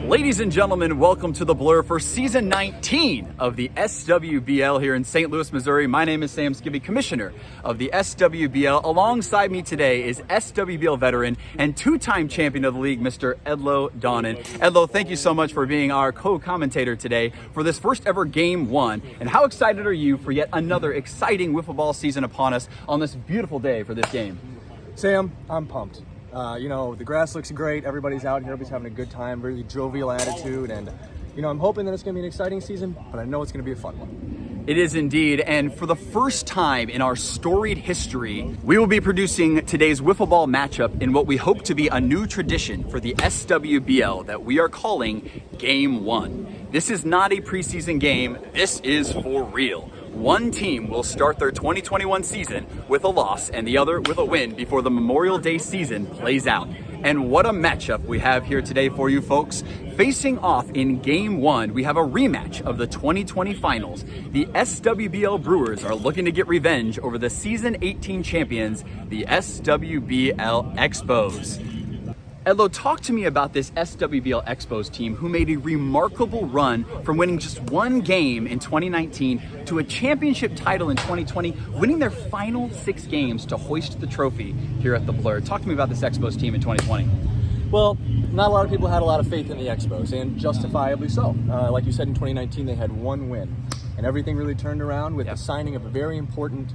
Ladies and gentlemen, welcome to The Blur for season 19 of the SWBL here in St. Louis, Missouri. My name is Sam Skibby, commissioner of the SWBL. Alongside me today is SWBL veteran and two-time champion of the league, Mr. Edlo Donnan. Edlo, thank you so much for being our co-commentator today for this first ever Game 1. And how excited are you for yet another exciting Wiffleball season upon us on this beautiful day for this game? Sam, I'm pumped. The grass looks great. Everybody's out here. Everybody's having a good time, really jovial attitude. And, I'm hoping that it's going to be an exciting season, but I know it's going to be a fun one. It is indeed. And for the first time in our storied history, we will be producing today's Wiffleball matchup in what we hope to be a new tradition for the SWBL that we are calling Game 1. This is not a preseason game. This is for real. One team will start their 2021 season with a loss and the other with a win before the Memorial Day season plays out. And what a matchup we have here today for you folks. Facing off in Game 1, we have a rematch of the 2020 finals. The SWBL Brewers are looking to get revenge over the season 18 champions, the SWBL Expos. Edlo, talk to me about this SWBL Expos team who made a remarkable run from winning just one game in 2019 to a championship title in 2020, winning their final 6 games to hoist the trophy here at the Blur. Talk to me about this Expos team in 2020. Well, not a lot of people had a lot of faith in the Expos, and justifiably so. Like you said, in 2019, they had one win, and everything really turned around with the signing of a very important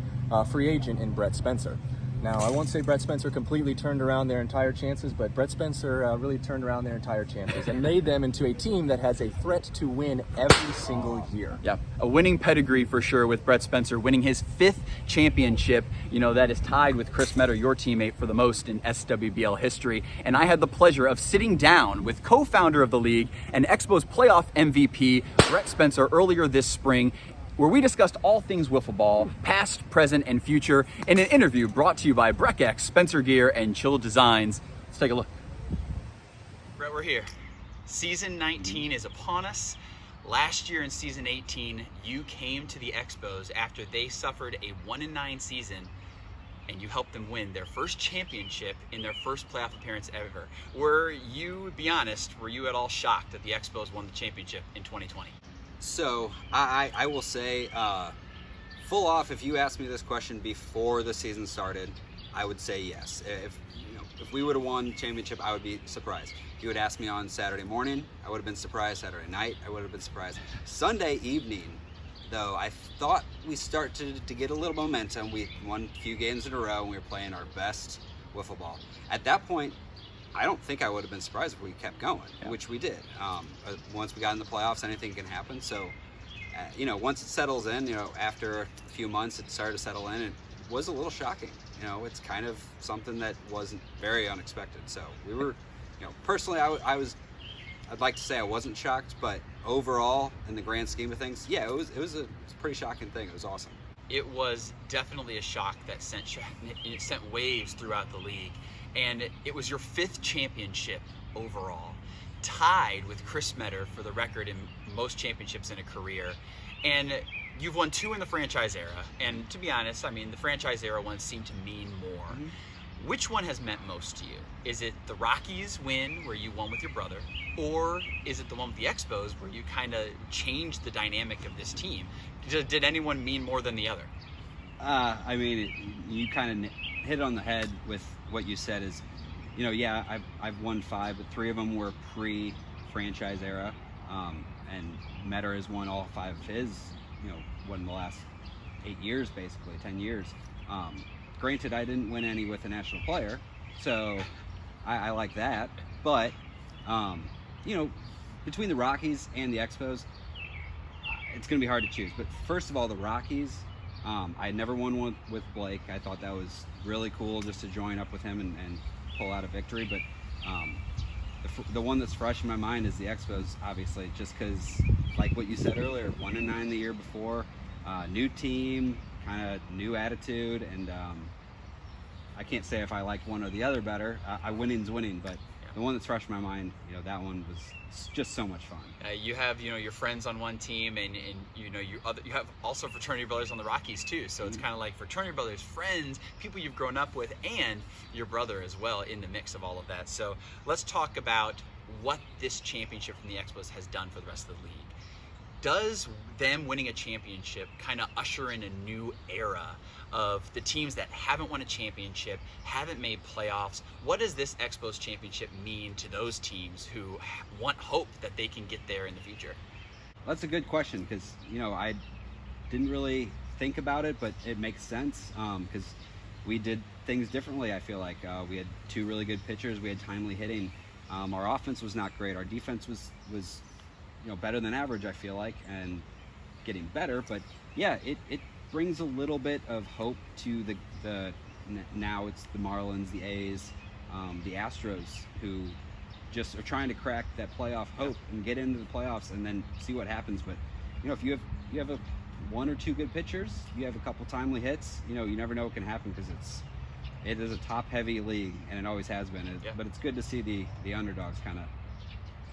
free agent in Brett Spencer. Now, I won't say Brett Spencer completely turned around their entire chances, but Brett Spencer really turned around their entire chances and made them into a team that has a threat to win every single year. Yeah, a winning pedigree for sure with Brett Spencer winning his 5th championship. That is tied with Chris Metter, your teammate, for the most in SWBL history. And I had the pleasure of sitting down with co-founder of the league and Expos playoff MVP, Brett Spencer, earlier this spring, where we discussed all things Wiffleball, past, present, and future, in an interview brought to you by Breckx, Spencer Gear, and Chill Designs. Let's take a look. Brett, we're here. Season 19 is upon us. Last year in season 18, you came to the Expos after they suffered a 1-9 season, and you helped them win their first championship in their first playoff appearance ever. Be honest, were you at all shocked that the Expos won the championship in 2020? So I will say, full off, if you asked me this question before the season started, I would say yes. If we would have won the championship, I would be surprised. If you had asked me on Saturday morning, I would have been surprised. Saturday night, I would have been surprised. Sunday evening, though, I thought we started to get a little momentum. We won a few games in a row, and we were playing our best wiffle ball. At that point, I don't think I would have been surprised if we kept going, which we did. Once we got in the playoffs, anything can happen. So, once it settles in, after a few months, it started to settle in. It was a little shocking. It's kind of something that wasn't very unexpected. So we were, personally, I'd like to say I wasn't shocked, but overall, in the grand scheme of things, yeah, it was a pretty shocking thing. It was awesome. It was definitely a shock that sent waves throughout the league. And it was your 5th championship overall, tied with Chris Metter for the record in most championships in a career. And you've won 2 in the franchise era. And to be honest, the franchise era ones seem to mean more. Mm-hmm. Which one has meant most to you? Is it the Rockies win where you won with your brother? Or is it the one with the Expos where you kind of changed the dynamic of this team? Did anyone mean more than the other? You kind of hit it on the head with what you said is, I've won 5, but 3 of them were pre-franchise era, and Metter has won all 5 of his, in the last 8 years, basically 10 years. Granted, I didn't win any with a national player, so I like that. But between the Rockies and the Expos, it's going to be hard to choose. But first of all, the Rockies. I had never won one with Blake. I thought that was really cool just to join up with him and pull out a victory. But the one that's fresh in my mind is the Expos, obviously, just because, like what you said earlier, 1-9 the year before, new team, kind of new attitude, and I can't say if I like one or the other better. Winning's winning, but the one that's fresh in my mind, that one was just so much fun. You have your friends on one team, and you have also fraternity brothers on the Rockies too. So it's kind of like fraternity brothers, friends, people you've grown up with, and your brother as well in the mix of all of that. So let's talk about what this championship from the Expos has done for the rest of the league. Does them winning a championship kind of usher in a new era of the teams that haven't won a championship, haven't made playoffs? What does this Expos championship mean to those teams who want hope that they can get there in the future? That's a good question, because I didn't really think about it, but it makes sense because we did things differently. I feel like we had two really good pitchers, we had timely hitting. Our offense was not great. Our defense was better than average, I feel like, and getting better. But yeah, it brings a little bit of hope to the now it's the Marlins, the A's, the Astros, who just are trying to crack that playoff hope and get into the playoffs and then see what happens. But if you have one or two good pitchers, you have a couple timely hits, you never know what can happen, because it is a top-heavy league, and it always has been. But it's good to see the underdogs kind of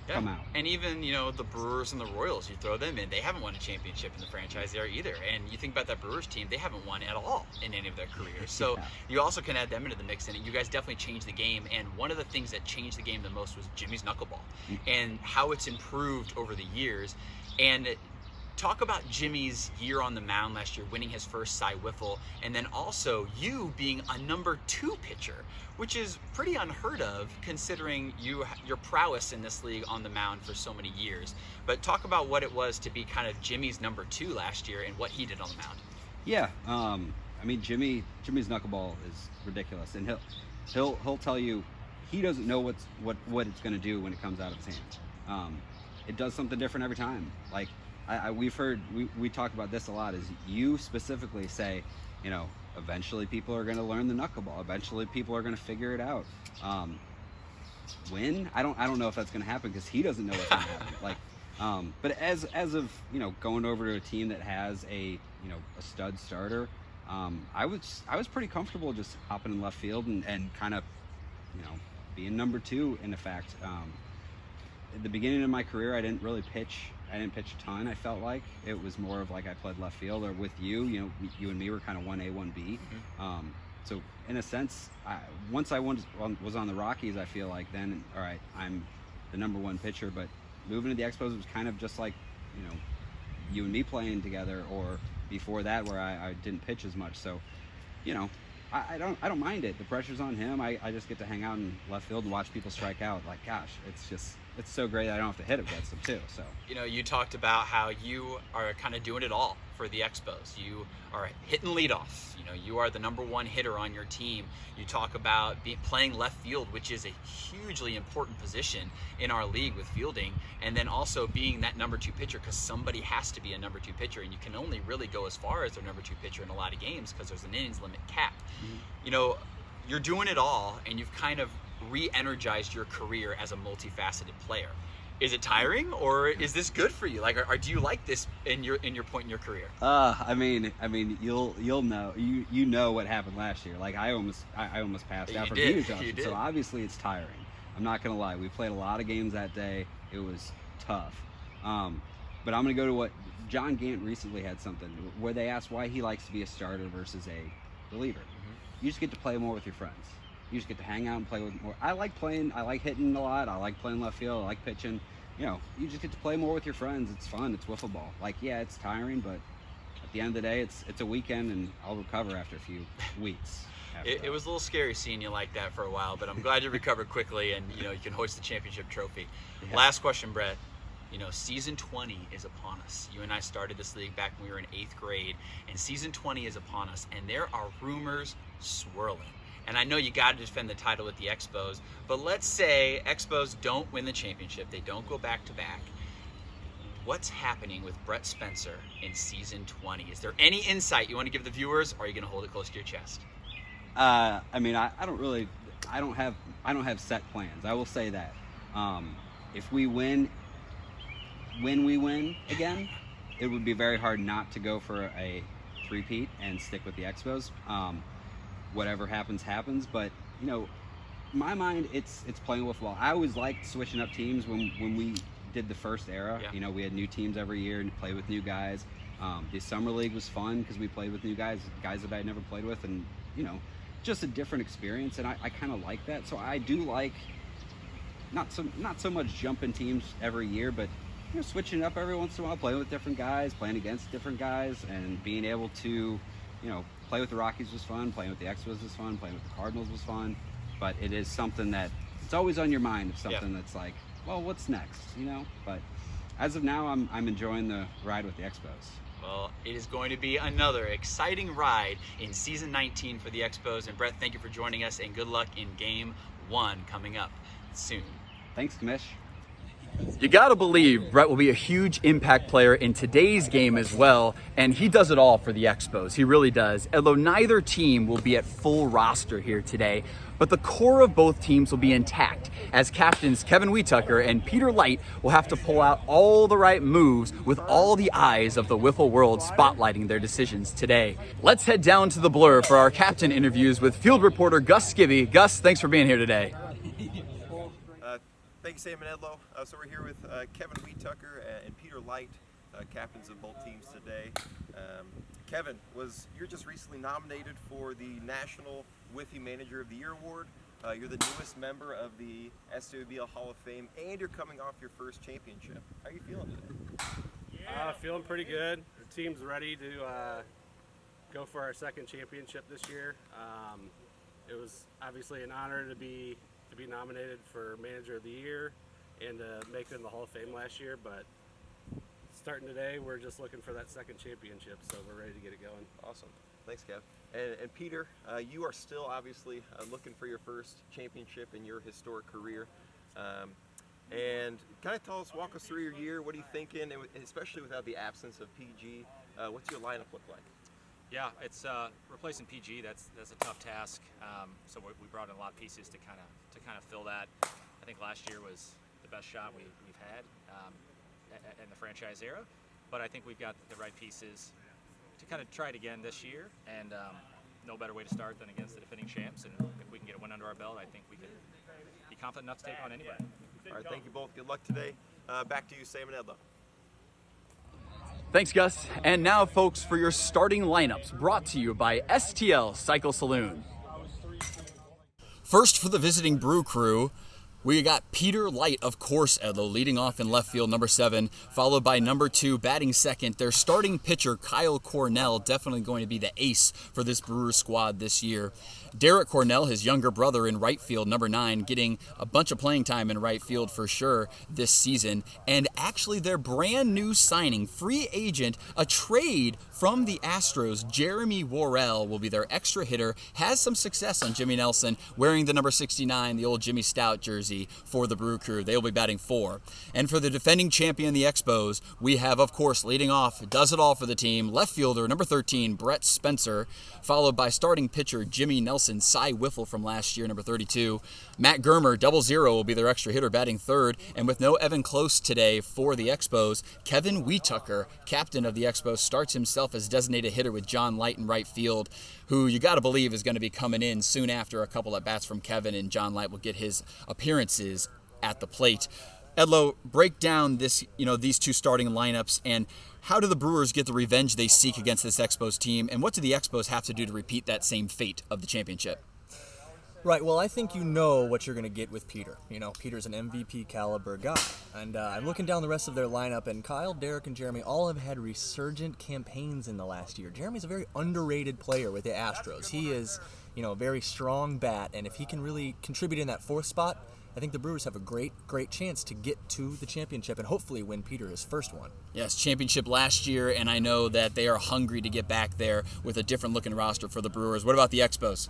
come out. And even, the Brewers and the Royals, you throw them in, they haven't won a championship in the franchise there either. And you think about that Brewers team, they haven't won at all in any of their careers. So you also can add them into the mix, and you guys definitely changed the game. And one of the things that changed the game the most was Jimmy's knuckleball and how it's improved over the years. And talk about Jimmy's year on the mound last year, winning his first Cy Wiffle, and then also you being a number 2 pitcher, which is pretty unheard of considering your prowess in this league on the mound for so many years. But talk about what it was to be kind of Jimmy's number 2 last year and what he did on the mound. Yeah, Jimmy's knuckleball is ridiculous, and he'll tell you he doesn't know what it's going to do when it comes out of his hands. It does something different every time. Like, we talk about this a lot, is you specifically say, eventually people are going to learn the knuckleball. Eventually people are going to figure it out. When? I don't know if that's going to happen, because he doesn't know what's going to happen. But as of going over to a team that has a stud starter, I was pretty comfortable just hopping in left field and kind of being number 2 in effect. At the beginning of my career, I didn't pitch a ton. I felt like it was more of like I played left field, or with you and me were kind of 1A, 1B. So in a sense, once I was on the Rockies, I feel like then, all right, I'm the number 1 pitcher. But moving to the Expos was kind of just like, you and me playing together, or before that where I didn't pitch as much. So, I don't mind it. The pressure's on him. I just get to hang out in left field and watch people strike out. Like, gosh, it's so great that I don't have to hit against them too. So you talked about how you are kind of doing it all for the Expos. You are hitting leadoff. You are the number 1 hitter on your team. You talk about playing left field, which is a hugely important position in our league with fielding, and then also being that number 2 pitcher, because somebody has to be a number 2 pitcher, and you can only really go as far as their number 2 pitcher in a lot of games because there's an innings limit cap. You're doing it all, and you've kind of re-energized your career as a multifaceted player. Is it tiring, or is this good for you? Like, or do you like this in your point in your career? You'll know. You know what happened last year. Like, I almost passed out from heat adjustment. So obviously it's tiring. I'm not gonna lie. We played a lot of games that day. It was tough. But I'm gonna go to what John Gant recently had something where they asked why he likes to be a starter versus a reliever. You just get to play more with your friends. You just get to hang out and play with more. I like hitting a lot. I like playing left field. I like pitching. You just get to play more with your friends. It's fun. It's wiffleball. Like, yeah, it's tiring, but at the end of the day, it's a weekend, and I'll recover after a few weeks. It was a little scary seeing you like that for a while, but I'm glad you recovered quickly, and you can hoist the championship trophy. Yeah. Last question, Brett. Season 20 is upon us. You and I started this league back when we were in 8th grade, and season 20 is upon us, and there are rumors swirling. And I know you got to defend the title with the Expos, but let's say Expos don't win the championship. They don't go back-to-back. What's happening with Brett Spencer in season 20? Is there any insight you want to give the viewers, or are you going to hold it close to your chest? I don't have set plans. I will say that. If we win, when we win again, it would be very hard not to go for a three-peat and stick with the Expos. Whatever happens, but my mind, it's playing Wiffleball. I always liked switching up teams when we did the first era. Yeah. You know, we had new teams every year and play with new guys. The summer league was fun because we played with new guys that I never played with, and you know, just a different experience. And I kind of like that. So I do like not so much jumping teams every year, but you know, switching up every once in a while, playing with different guys, playing against different guys, and being able to, you know, play with the Rockies was fun, playing with the Expos was fun, playing with the Cardinals was fun. But it is something that it's always on your mind, of something that's like, well, what's next, you know? But as of now, I'm enjoying the ride with the Expos. Well, it is going to be another exciting ride in season 19 for the Expos. And Brett, thank you for joining us, and good luck in game 1 coming up soon. Thanks, Kamish. You gotta believe Brett will be a huge impact player in today's game as well, and he does it all for the Expos. He really does. Although neither team will be at full roster here today, but the core of both teams will be intact, as captains Kevin Wheatucker and Peter Light will have to pull out all the right moves with all the eyes of the Wiffle world spotlighting their decisions today. Let's head down to the Blur for our captain interviews with field reporter Gus Skibby. Gus, thanks for being here today. Thank you, Sam and Edlow. So we're here with Kevin Wheatucker and Peter Light, captains of both teams today. Kevin, you're just recently nominated for the National Wiffy Manager of the Year Award. You're the newest member of the SWBL Hall of Fame, and you're coming off your first championship. How are you feeling today? Feeling pretty good. The team's ready to go for our second championship this year. It was obviously an honor to be nominated for Manager of the Year and to make it in the Hall of Fame last year, but starting today, we're just looking for that second championship, so we're ready to get it going. Awesome. Thanks, Kev. And Peter, you are still obviously looking for your first championship in your historic career. And kind of walk us through your year. What are you thinking, and especially without the absence of PG? What's your lineup look like? Yeah, it's replacing PG. That's a tough task. So we brought in a lot of pieces to kind of fill that. I think last year was the best shot we've had in the franchise era. But I think we've got the right pieces to kind of try it again this year. And no better way to start than against the defending champs. And if we can get a win under our belt, I think we can be confident enough to take on anybody. All right, thank you both. Good luck today. Back to you, Sam and Edlow. Thanks, Gus. And now, folks, for your starting lineups, brought to you by STL Cycle Saloon. First for the visiting Brew crew, we got Peter Light, of course, Edlow, leading off in left field, number 7, followed by number 2, batting second. Their starting pitcher, Kyle Cornell, definitely going to be the ace for this Brewers squad this year. Derek Cornell, his younger brother, in right field, number 9, getting a bunch of playing time in right field for sure this season. And actually their brand new signing, free agent, a trade from the Astros, Jeremy Worrell will be their extra hitter, has some success on Jimmy Nelson, wearing the number 69, the old Jimmy Stout jersey for the Brew crew. They will be batting 4. And for the defending champion, the Expos, we have, of course, leading off, does it all for the team, left fielder, number 13, Brett Spencer, followed by starting pitcher Jimmy Nelson, Cy Wiffle from last year, number 32. Matt Germer, 00, will be their extra hitter, batting 3rd. And with no Evan Close today for the Expos, Kevin Wheatucker, captain of the Expos, starts himself as designated hitter with John Light in right field, who you got to believe is going to be coming in soon after a couple at bats from Kevin, and John Light will get his appearances at the plate. Edlow, break down these two starting lineups, and how do the Brewers get the revenge they seek against this Expos team, and what do the Expos have to do to repeat that same fate of the championship? Right, well, I think you know what you're going to get with Peter. You know, Peter's an MVP caliber guy. And I'm looking down the rest of their lineup, and Kyle, Derek, and Jeremy all have had resurgent campaigns in the last year. Jeremy's a very underrated player with the Astros. He is, a very strong bat, and if he can really contribute in that 4th spot, I think the Brewers have a great chance to get to the championship and hopefully win Peter his first one. Yes, championship last year, and I know that they are hungry to get back there with a different looking roster for the Brewers. What about the Expos?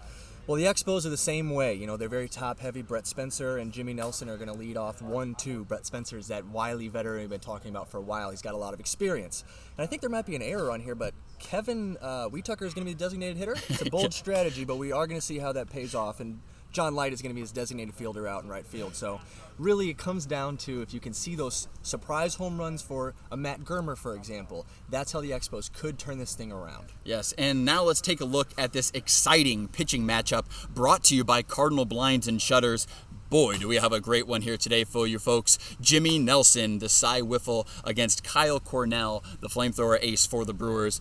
Well, the Expos are the same way. They're very top-heavy. Brett Spencer and Jimmy Nelson are going to lead off 1-2. Brett Spencer is that wily veteran we've been talking about for a while. He's got a lot of experience. And I think there might be an error on here, but Kevin Wheatucker is going to be the designated hitter. It's a bold strategy, but we are going to see how that pays off. And John Light is going to be his designated fielder out in right field. So really it comes down to if you can see those surprise home runs for a Matt Germer, for example, that's how the Expos could turn this thing around. Yes, and now let's take a look at this exciting pitching matchup brought to you by Cardinal Blinds and Shutters. Boy, do we have a great one here today for you folks. Jimmy Nelson, the Cy Wiffle, against Kyle Cornell, the flamethrower ace for the Brewers.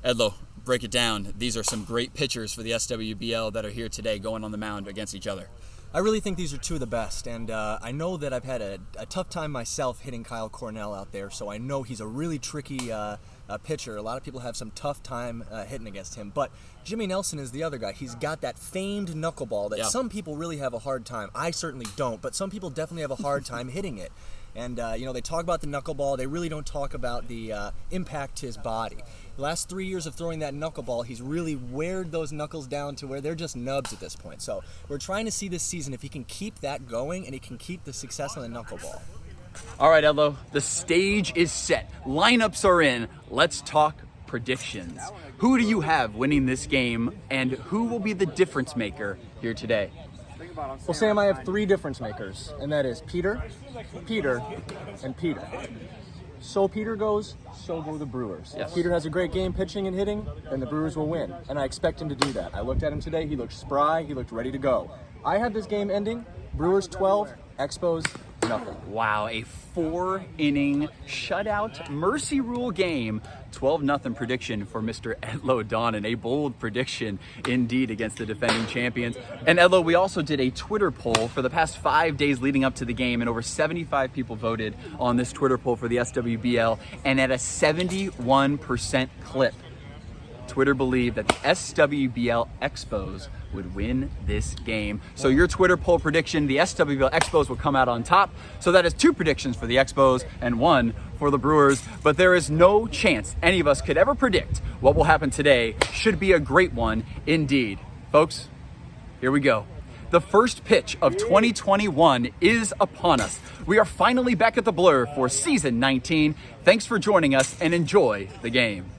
Edlo, break it down. These are some great pitchers for the SWBL that are here today going on the mound against each other. I really think these are two of the best, and I know that I've had a tough time myself hitting Kyle Cornell out there, so I know he's a really tricky pitcher. A lot of people have some tough time hitting against him, but Jimmy Nelson is the other guy. He's got that famed knuckleball that some people really have a hard time. I certainly don't, but some people definitely have a hard time hitting it. And, they talk about the knuckleball. They really don't talk about the impact to his body. The last 3 years of throwing that knuckleball, he's really weared those knuckles down to where they're just nubs at this point. So we're trying to see this season if he can keep that going and he can keep the success on the knuckleball. All right, Edlo, the stage is set. Lineups are in. Let's talk predictions. Who do you have winning this game, and who will be the difference maker here today? Well, Sam, I have 3 difference makers, and that is Peter, Peter, and Peter. So Peter goes, so go the Brewers. Yes. If Peter has a great game pitching and hitting, then the Brewers will win. And I expect him to do that. I looked at him today. He looked spry. He looked ready to go. I have this game ending, Brewers 12, Expos nothing. Wow, a 4-inning shutout mercy rule game. 12-0 prediction for Mr. Edlo Donnan. A bold prediction indeed against the defending champions. And Edlo, we also did a Twitter poll for the past 5 days leading up to the game, and over 75 people voted on this Twitter poll for the SWBL, and at a 71% clip, Twitter believed that the SWBL Expos would win this game. So your Twitter poll prediction, the SWBL Expos will come out on top. So that is 2 predictions for the Expos and 1 for the Brewers. But there is no chance any of us could ever predict what will happen today. Should be a great one indeed. Folks, here we go. The first pitch of 2021 is upon us. We are finally back at the Blur for season 19. Thanks for joining us and enjoy the game.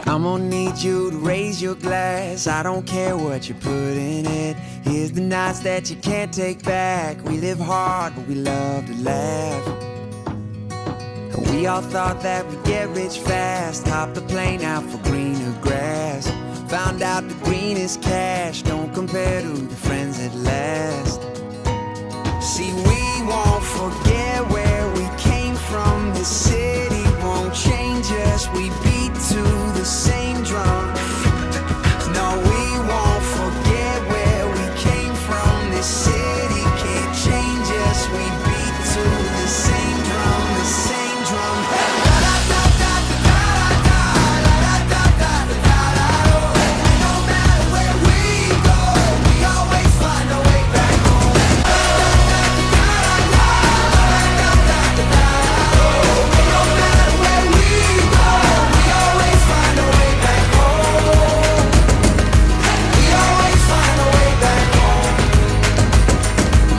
I'm gonna need you to raise your glass. I don't care what you put in it. Here's the nights that you can't take back. We live hard, but we love to laugh. And we all thought that we'd get rich fast. Hop the plane out for greener grass. Found out the greenest cash don't compare to the friends at last. See, we won't forget where we came from. This city won't change us. We beat to the same drum. No, we won't forget where we came from. This city can't change us. We beat to the same drum, the same drum. No matter where we go, we always find a way back home. No matter where we go, we always find a way back home. We always find a way back home.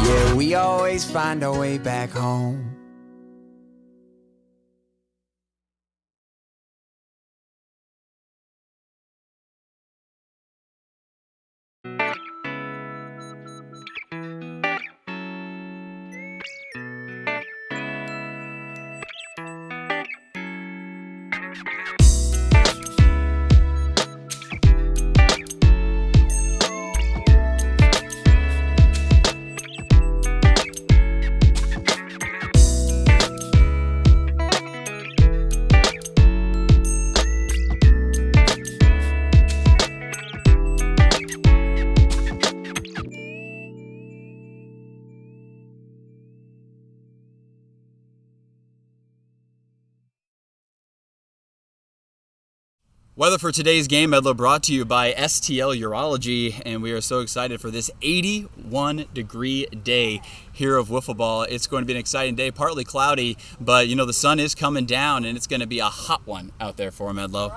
Yeah, we always find a way back home. Weather for today's game, Edlo, brought to you by STL Urology, and we are so excited for this 81-degree day here of Wiffleball. It's going to be an exciting day, partly cloudy, but the sun is coming down, and it's going to be a hot one out there for him, Edlo.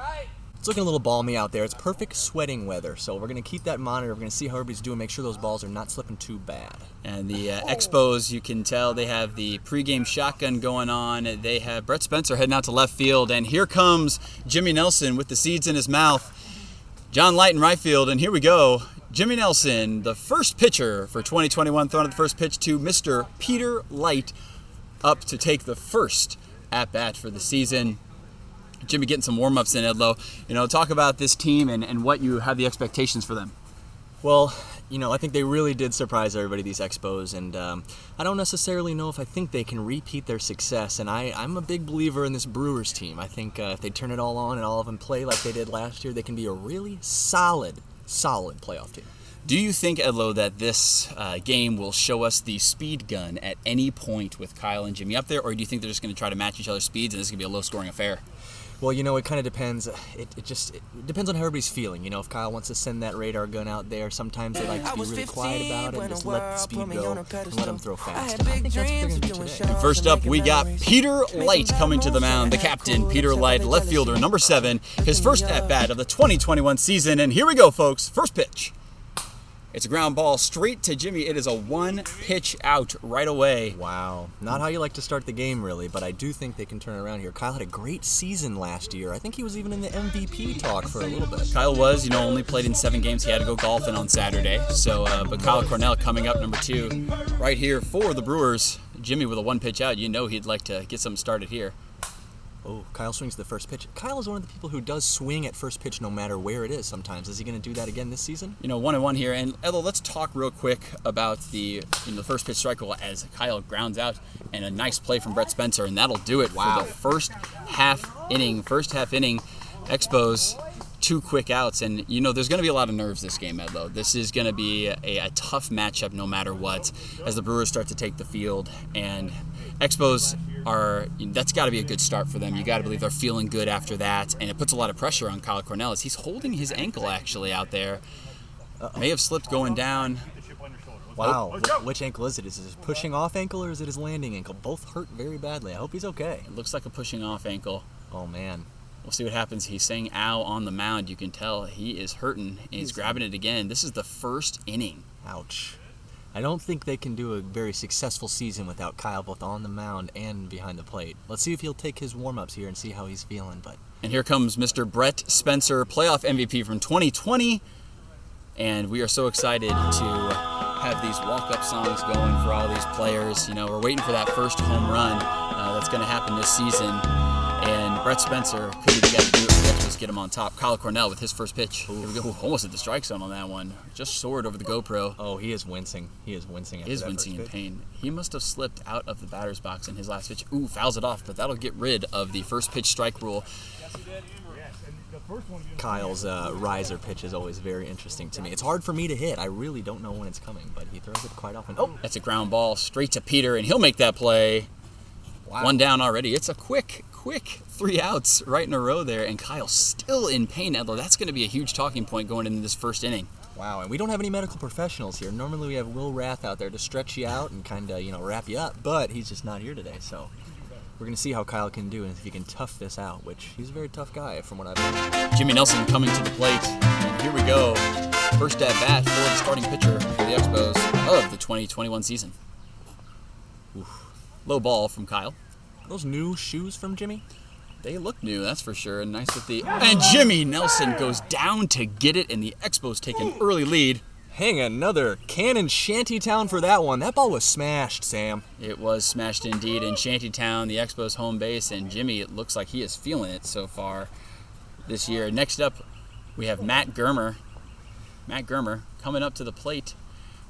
It's looking a little balmy out there. It's perfect sweating weather, so we're going to keep that monitor. We're going to see how everybody's doing, make sure those balls are not slipping too bad. And the Expos, you can tell they have the pregame shotgun going on. They have Brett Spencer heading out to left field, and here comes Jimmy Nelson with the seeds in his mouth. John Light in right field, and here we go. Jimmy Nelson, the first pitcher for 2021, throwing at the first pitch to Mr. Peter Light, up to take the first at-bat for the season. Jimmy getting some warm-ups in, Edlo. Talk about this team and what you have the expectations for them. Well, I think they really did surprise everybody, these Expos, and I don't necessarily know if I think they can repeat their success, and I'm a big believer in this Brewers team. I think if they turn it all on and all of them play like they did last year, they can be a really solid playoff team. Do you think, Edlo, that this game will show us the speed gun at any point with Kyle and Jimmy up there, or do you think they're just going to try to match each other's speeds and this is going to be a low-scoring affair? Well, it kind of depends. It depends on how everybody's feeling. If Kyle wants to send that radar gun out there, sometimes they like to be really quiet about it and just let the speed go and let them throw fast. I think that's what they're going to do today. And first up, we got Peter Light coming to the mound. The captain, Peter Light, left fielder, number 7, his first at-bat of the 2021 season. And here we go, folks. First pitch. It's a ground ball straight to Jimmy. It is a 1-pitch out right away. Wow. Not how you like to start the game, really, but I do think they can turn it around here. Kyle had a great season last year. I think he was even in the MVP talk for a little bit. Kyle was, only played in 7 games. He had to go golfing on Saturday. So, but Kyle Cornell coming up number 2 right here for the Brewers. Jimmy with a 1-pitch out. He'd like to get something started here. Oh, Kyle swings the first pitch. Kyle is one of the people who does swing at first pitch no matter where it is sometimes. Is he going to do that again this season? 1-1 here. And Edlo, let's talk real quick about the first pitch strike rule as Kyle grounds out, and a nice play from Brett Spencer, and that'll do it for the first half inning. Expos 2 quick outs, and there's going to be a lot of nerves this game, Edlo. This is going to be a tough matchup no matter what as the Brewers start to take the field, and Expos that's got to be a good start for them. You got to believe they're feeling good after that, and it puts a lot of pressure on Kyle Cornell as he's holding his ankle actually out there. May have slipped going down. Wow, which ankle is it? Is it his pushing off ankle or is it his landing ankle? Both hurt very badly. I hope he's okay. It looks like a pushing off ankle. Oh man. We'll see what happens. He's saying ow on the mound. You can tell he is hurting, and he's grabbing it again. This is the first inning. Ouch. I don't think they can do a very successful season without Kyle both on the mound and behind the plate. Let's see if he'll take his warm-ups here and see how he's feeling. And here comes Mr. Brett Spencer, playoff MVP from 2020. And we are so excited to have these walk-up songs going for all these players. We're waiting for that first home run that's going to happen this season. And Brett Spencer could be the guy to do it for the Expos, get him on top. Kyle Cornell with his first pitch. Here we go. Almost at the strike zone on that one. Just soared over the GoPro. Oh, he is wincing. He is wincing after that wincing in first pitch. pain. He must have slipped out of the batter's box in his last pitch. Ooh, fouls it off, but that'll get rid of the first pitch strike rule. Kyle's riser pitch is always very interesting to me. It's hard for me to hit. I really don't know when it's coming, but he throws it quite often. Oh, that's a ground ball straight to Peter, and he'll make that play. Wow. 1 down already. It's a quick 3 outs right in a row there, and Kyle's still in pain, Edlo. That's going to be a huge talking point going into this first inning. Wow, and we don't have any medical professionals here. Normally we have Will Rath out there to stretch you out and kind of, wrap you up, but he's just not here today, so we're going to see how Kyle can do and if he can tough this out, which he's a very tough guy from what I've heard. Jimmy Nelson coming to the plate, and here we go. First at bat for the starting pitcher for the Expos of the 2021 season. Oof. Low ball from Kyle. Those new shoes from Jimmy? They look new, that's for sure. Nice with the... And Jimmy Nelson goes down to get it, and the Expos take an early lead. Hang another cannon Shantytown for that one. That ball was smashed, Sam. It was smashed indeed in Shantytown, the Expos home base, and Jimmy, it looks like he is feeling it so far this year. Next up, we have Matt Germer. Matt Germer coming up to the plate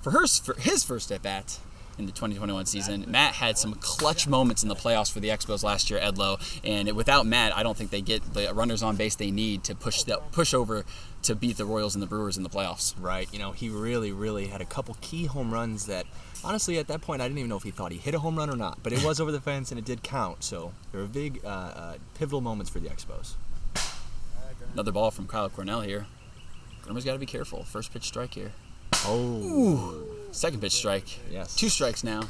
for his first at-bat in the 2021 season. Matt had some clutch moments in the playoffs for the Expos last year, Edlo, and without Matt, I don't think they get the runners on base they need to push over to beat the Royals and the Brewers in the playoffs. Right. He really had a couple key home runs that, honestly, at that point, I didn't even know if he thought he hit a home run or not, but it was over the fence and it did count, so there were big pivotal moments for the Expos. Another ball from Kyle Cornell here. Germer's got to be careful. First pitch strike here. Oh. Ooh. Second pitch strike. Yes. 2 strikes now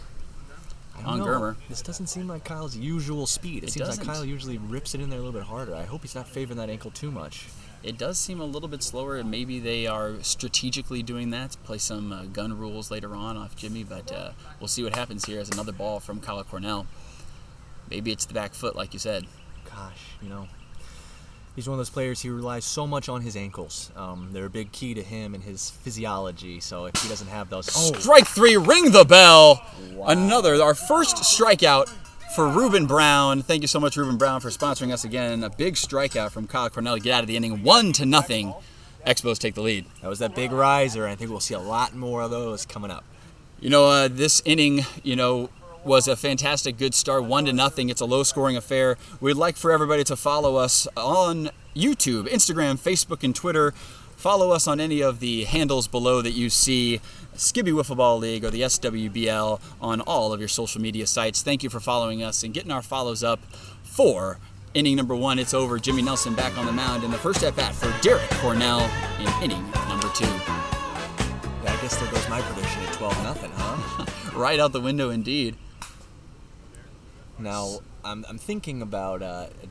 on know. Germer. This doesn't seem like Kyle's usual speed. It seems doesn't. like Kyle usually rips it in there a little bit harder. I hope he's not favoring that ankle too much. It does seem a little bit slower, and maybe they are strategically doing that to play some gun rules later on off Jimmy, but we'll see what happens here as another ball from Kyle Cornell. Maybe it's the back foot, like you said. Gosh, He's one of those players who relies so much on his ankles. They're a big key to him and his physiology. So if he doesn't have those, Strike three, ring the bell. Wow. Our first strikeout for Ruben Brown. Thank you so much, Ruben Brown, for sponsoring us again. A big strikeout from Kyle Cornell to get out of the inning. 1-0. Expos take the lead. That was that big riser. I think we'll see a lot more of those coming up. This inning, was a fantastic good start, 1-0. It's a low-scoring affair. We'd like for everybody to follow us on YouTube, Instagram, Facebook, and Twitter. Follow us on any of the handles below that you see, Skibby Wiffleball League or the SWBL, on all of your social media sites. Thank you for following us and getting our follows up for inning number 1. It's over. Jimmy Nelson back on the mound in the first at-bat for Derek Cornell in inning number 2. Yeah, I guess there goes my prediction at 12-0, huh? Right out the window indeed. Now, I'm thinking about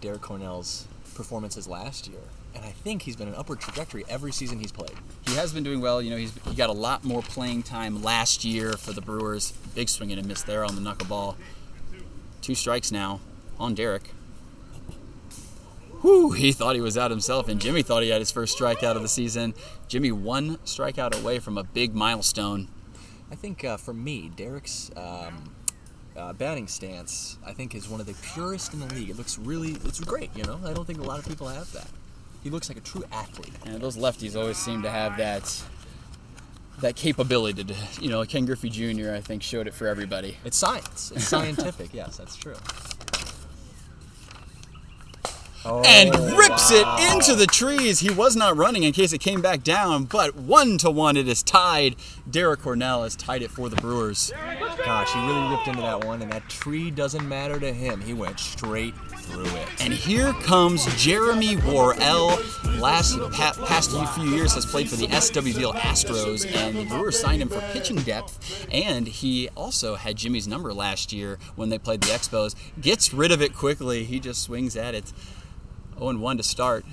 Derek Cornell's performances last year, and I think he's been an upward trajectory every season he's played. He has been doing well. He got a lot more playing time last year for the Brewers. Big swing and a miss there on the knuckleball. 2 strikes now on Derek. Whew, he thought he was out himself, and Jimmy thought he had his first strikeout of the season. Jimmy 1 strikeout away from a big milestone. I think for me, Derek's batting stance, I think, is one of the purest in the league. It's great, I don't think a lot of people have that. He looks like a true athlete. And those lefties always seem to have that capability to, Ken Griffey Jr., I think, showed it for everybody. It's science. It's scientific. Yes, that's true. And rips it into the trees. He was not running in case it came back down, but 1-1 it is tied. Derek Cornell has tied it for the Brewers. Gosh, he really ripped into that one, and that tree doesn't matter to him. He went straight through it. And here comes Jeremy Worrell. Past few years has played for the SWBL Astros, and the Brewers signed him for pitching depth, and he also had Jimmy's number last year when they played the Expos. Gets rid of it quickly. He just swings at it. 0-1 to start.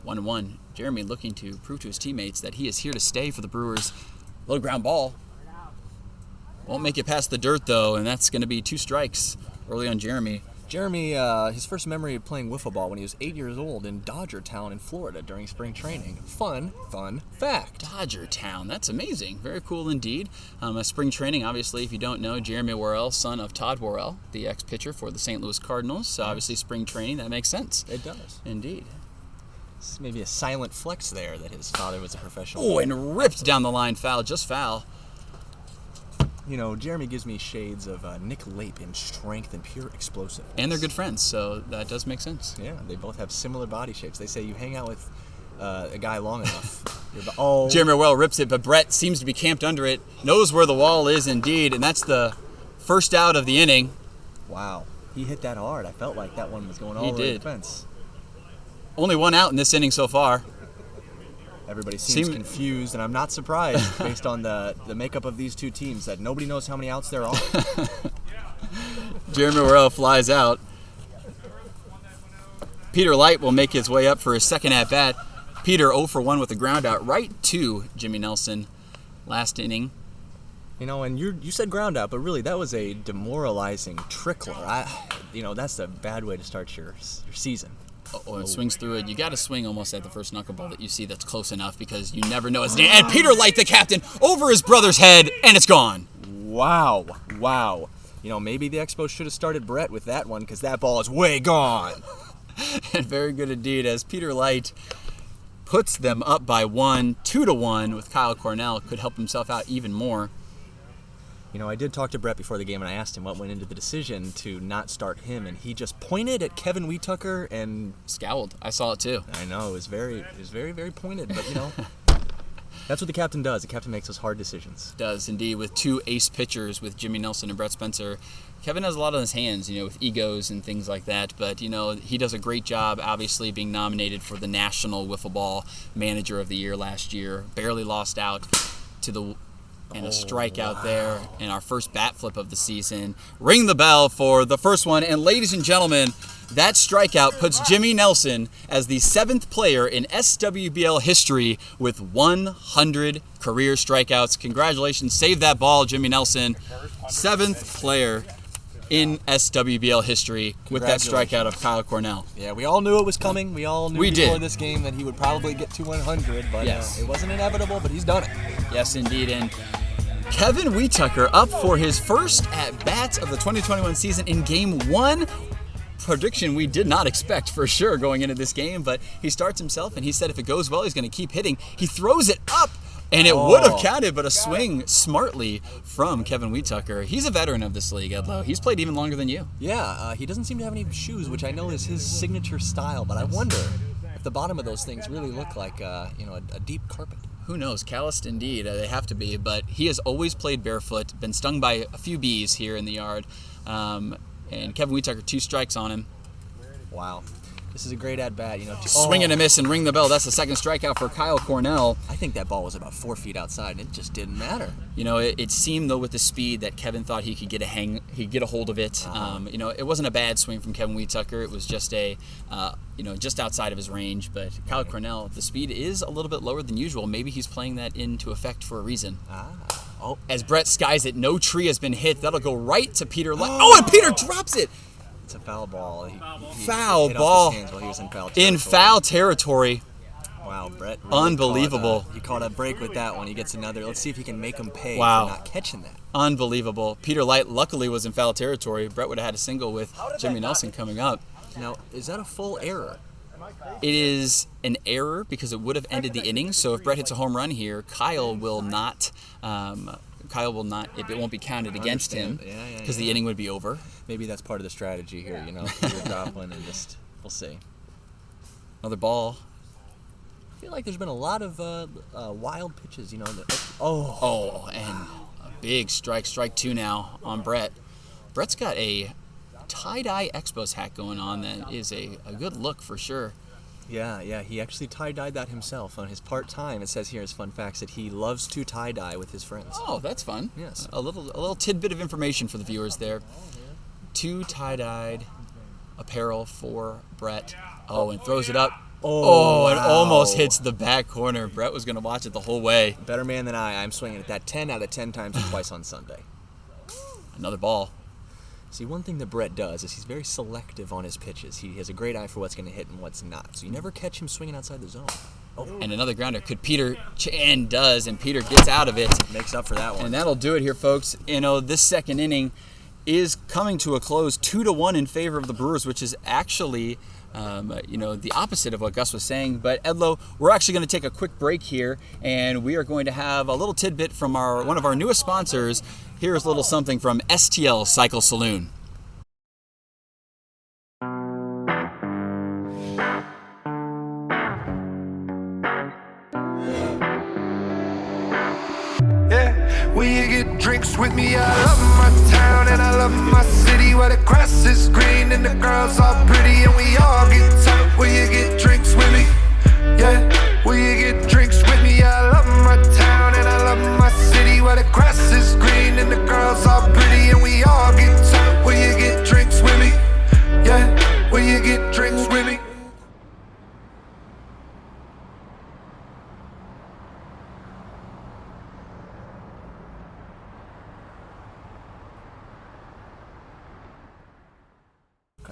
1-1. Jeremy looking to prove to his teammates that he is here to stay for the Brewers. Low ground ball. Won't make it past the dirt, though, and that's going to be 2 strikes early on Jeremy. Jeremy, his first memory of playing wiffle ball when he was 8 years old in Dodgertown in Florida during spring training. Fun fact. Dodgertown, that's amazing. Very cool indeed. Spring training, obviously, if you don't know, Jeremy Worrell, son of Todd Worrell, the ex-pitcher for the St. Louis Cardinals. So obviously spring training, that makes sense. It does. Indeed. It's maybe a silent flex there that his father was a professional. Oh, and ripped down the line, foul, just foul. Jeremy gives me shades of Nick Lape in strength and pure explosiveness. And they're good friends, so that does make sense. Yeah, they both have similar body shapes. They say you hang out with a guy long enough. Jeremy Worrell rips it, but Brett seems to be camped under it, knows where the wall is indeed, and that's the first out of the inning. Wow, he hit that hard. I felt like that one was going all over the fence. Only 1 out in this inning so far. Everybody seems confused, and I'm not surprised based on the makeup of these two teams that nobody knows how many outs there are. Jeremy Worrell flies out. Peter Light will make his way up for his second at-bat. Peter 0 for 1 with a ground out right to Jimmy Nelson last inning. And you said ground out, but really that was a demoralizing trickler. That's a bad way to start your season. Oh, it swings through it. You got to swing almost at the first knuckleball that you see that's close enough because you never know his name. And Peter Light, the captain, over his brother's head, and it's gone. Wow. Maybe the Expos should have started Brett with that one because that ball is way gone. And very good indeed as Peter Light puts them up by 1, 2-1 with Kyle Cornell. Could help himself out even more. I did talk to Brett before the game, and I asked him what went into the decision to not start him, and he just pointed at Kevin Wiettucker and scowled. I saw it too. I know, it was very, very pointed, but that's what the captain does. The captain makes those hard decisions. Does indeed, with 2 ace pitchers with Jimmy Nelson and Brett Spencer. Kevin has a lot on his hands, with egos and things like that, but he does a great job, obviously being nominated for the National Wiffleball Manager of the Year last year. Barely lost out to the. And a strikeout there, and our first bat flip of the season. Ring the bell for the first one, and ladies and gentlemen, that strikeout puts Jimmy Nelson as the 7th player in SWBL history with 100 career strikeouts. Congratulations, save that ball, Jimmy Nelson. 7th player in SWBL history with that strikeout of Kyle Cornell. Yeah, we all knew it was coming. We all knew before this game that he would probably get to 100, but it wasn't inevitable, but he's done it. Yes, indeed. And Kevin Weetucker up for his first at-bats of the 2021 season in Game 1. Prediction we did not expect for sure going into this game, but he starts himself, and he said if it goes well, he's going to keep hitting. He throws it up, and it would have counted, but a swing smartly from Kevin Weetucker. He's a veteran of this league, Edlow. He's played even longer than you. Yeah, he doesn't seem to have any shoes, which I know is his signature style, but I wonder if the bottom of those things really look like a deep carpet. Who knows? Calloused indeed. They have to be, but he has always played barefoot, been stung by a few bees here in the yard. And Kevin Weetucker, 2 strikes on him. Wow. This is a great at-bat. Swing and a miss and ring the bell. That's the second strikeout for Kyle Cornell. I think that ball was about 4 feet outside, and it just didn't matter. It seemed, though, with the speed that Kevin thought he could get a hold of it. It wasn't a bad swing from Kevin Weetucker. It was just just outside of his range. But Kyle Cornell, the speed is a little bit lower than usual. Maybe he's playing that into effect for a reason. As Brett skies it, no tree has been hit. That'll go right to Peter. And Peter drops it. It's a foul ball. Foul ball. Hit off his hands while he was in foul territory. In foul territory. Wow, Brett. Really Unbelievable. He caught a break with that one. He gets another. Let's see if he can make him pay for not catching that. Unbelievable. Peter Light luckily was in foul territory. Brett would have had a single with Jimmy Nelson coming up. Now, is that a full error? It is an error because it would have ended the inning. So if Brett hits a home run here, Kyle will not. It won't be counted against him because the inning would be over. Maybe that's part of the strategy here. Peter Joplin, and we'll see. Another ball. I feel like there's been a lot of wild pitches. And a big strike 2 now on Brett. Brett's got a tie-dye Expos hat going on that is a good look for sure. Yeah, he actually tie-dyed that himself on his part-time. It says here as fun facts that he loves to tie-dye with his friends. Oh, that's fun. Yes. A little tidbit of information for the viewers there. 2 tie-dyed apparel for Brett. And throws it up. It almost hits the back corner. Brett was going to watch it the whole way. Better man than I. I'm swinging at that 10 out of 10 times and twice on Sunday. Another ball. See, one thing that Brett does is he's very selective on his pitches. He has a great eye for what's going to hit and what's not. So you never catch him swinging outside the zone. And another grounder. Could Peter? And does, and Peter gets out of it. Makes up for that one. And that'll do it here, folks. This second inning is coming to a close, 2-1 in favor of the Brewers, which is actually, the opposite of what Gus was saying. But Edlow, we're actually going to take a quick break here, and we are going to have a little tidbit from one of our newest sponsors. Here's a little something from STL Cycle Saloon. Will you get drinks with me? I love my town and I love my city, where the grass is green and the girls are pretty and we all get tight. Will you get drinks with me? Yeah. Will you get drinks with me? I love my town and I love my city, where the grass is green and the girls are pretty and we all get tight. Will you get drinks with me? Yeah. Will you get drinks with me?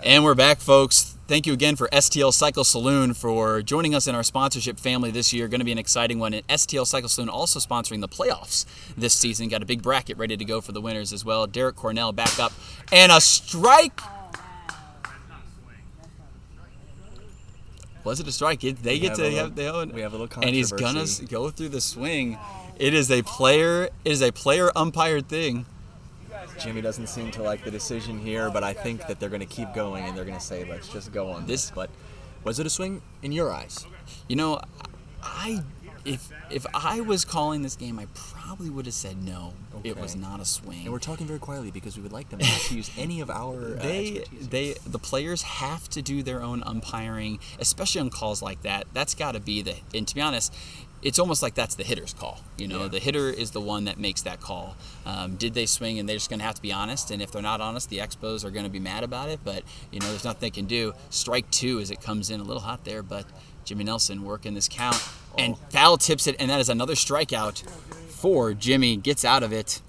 And we're back, folks. Thank you again for STL Cycle Saloon for joining us in our sponsorship family this year. Going to be an exciting one. And STL Cycle Saloon also sponsoring the playoffs this season. Got a big bracket ready to go for the winners as well. Derek Cornell back up. And a strike. Was it a strike? We have a little controversy. And he's going to go through the swing. It is a player umpired thing. Jimmy doesn't seem to like the decision here, but I think that they're going to keep going and they're going to say, let's just go on this. But was it a swing in your eyes? If I was calling this game, I probably would have said no. Okay. It was not a swing. And we're talking very quietly because we would like them not to use any of our expertise. The players have to do their own umpiring, especially on calls like that. That's got to be and to be honest, it's almost like that's the hitter's call. The hitter is the one that makes that call. Did they swing? And they're just going to have to be honest. And if they're not honest, the Expos are going to be mad about it. But, there's nothing they can do. Strike 2 as it comes in a little hot there. But Jimmy Nelson working this count and foul tips it. And that is another strikeout for Jimmy. Gets out of it.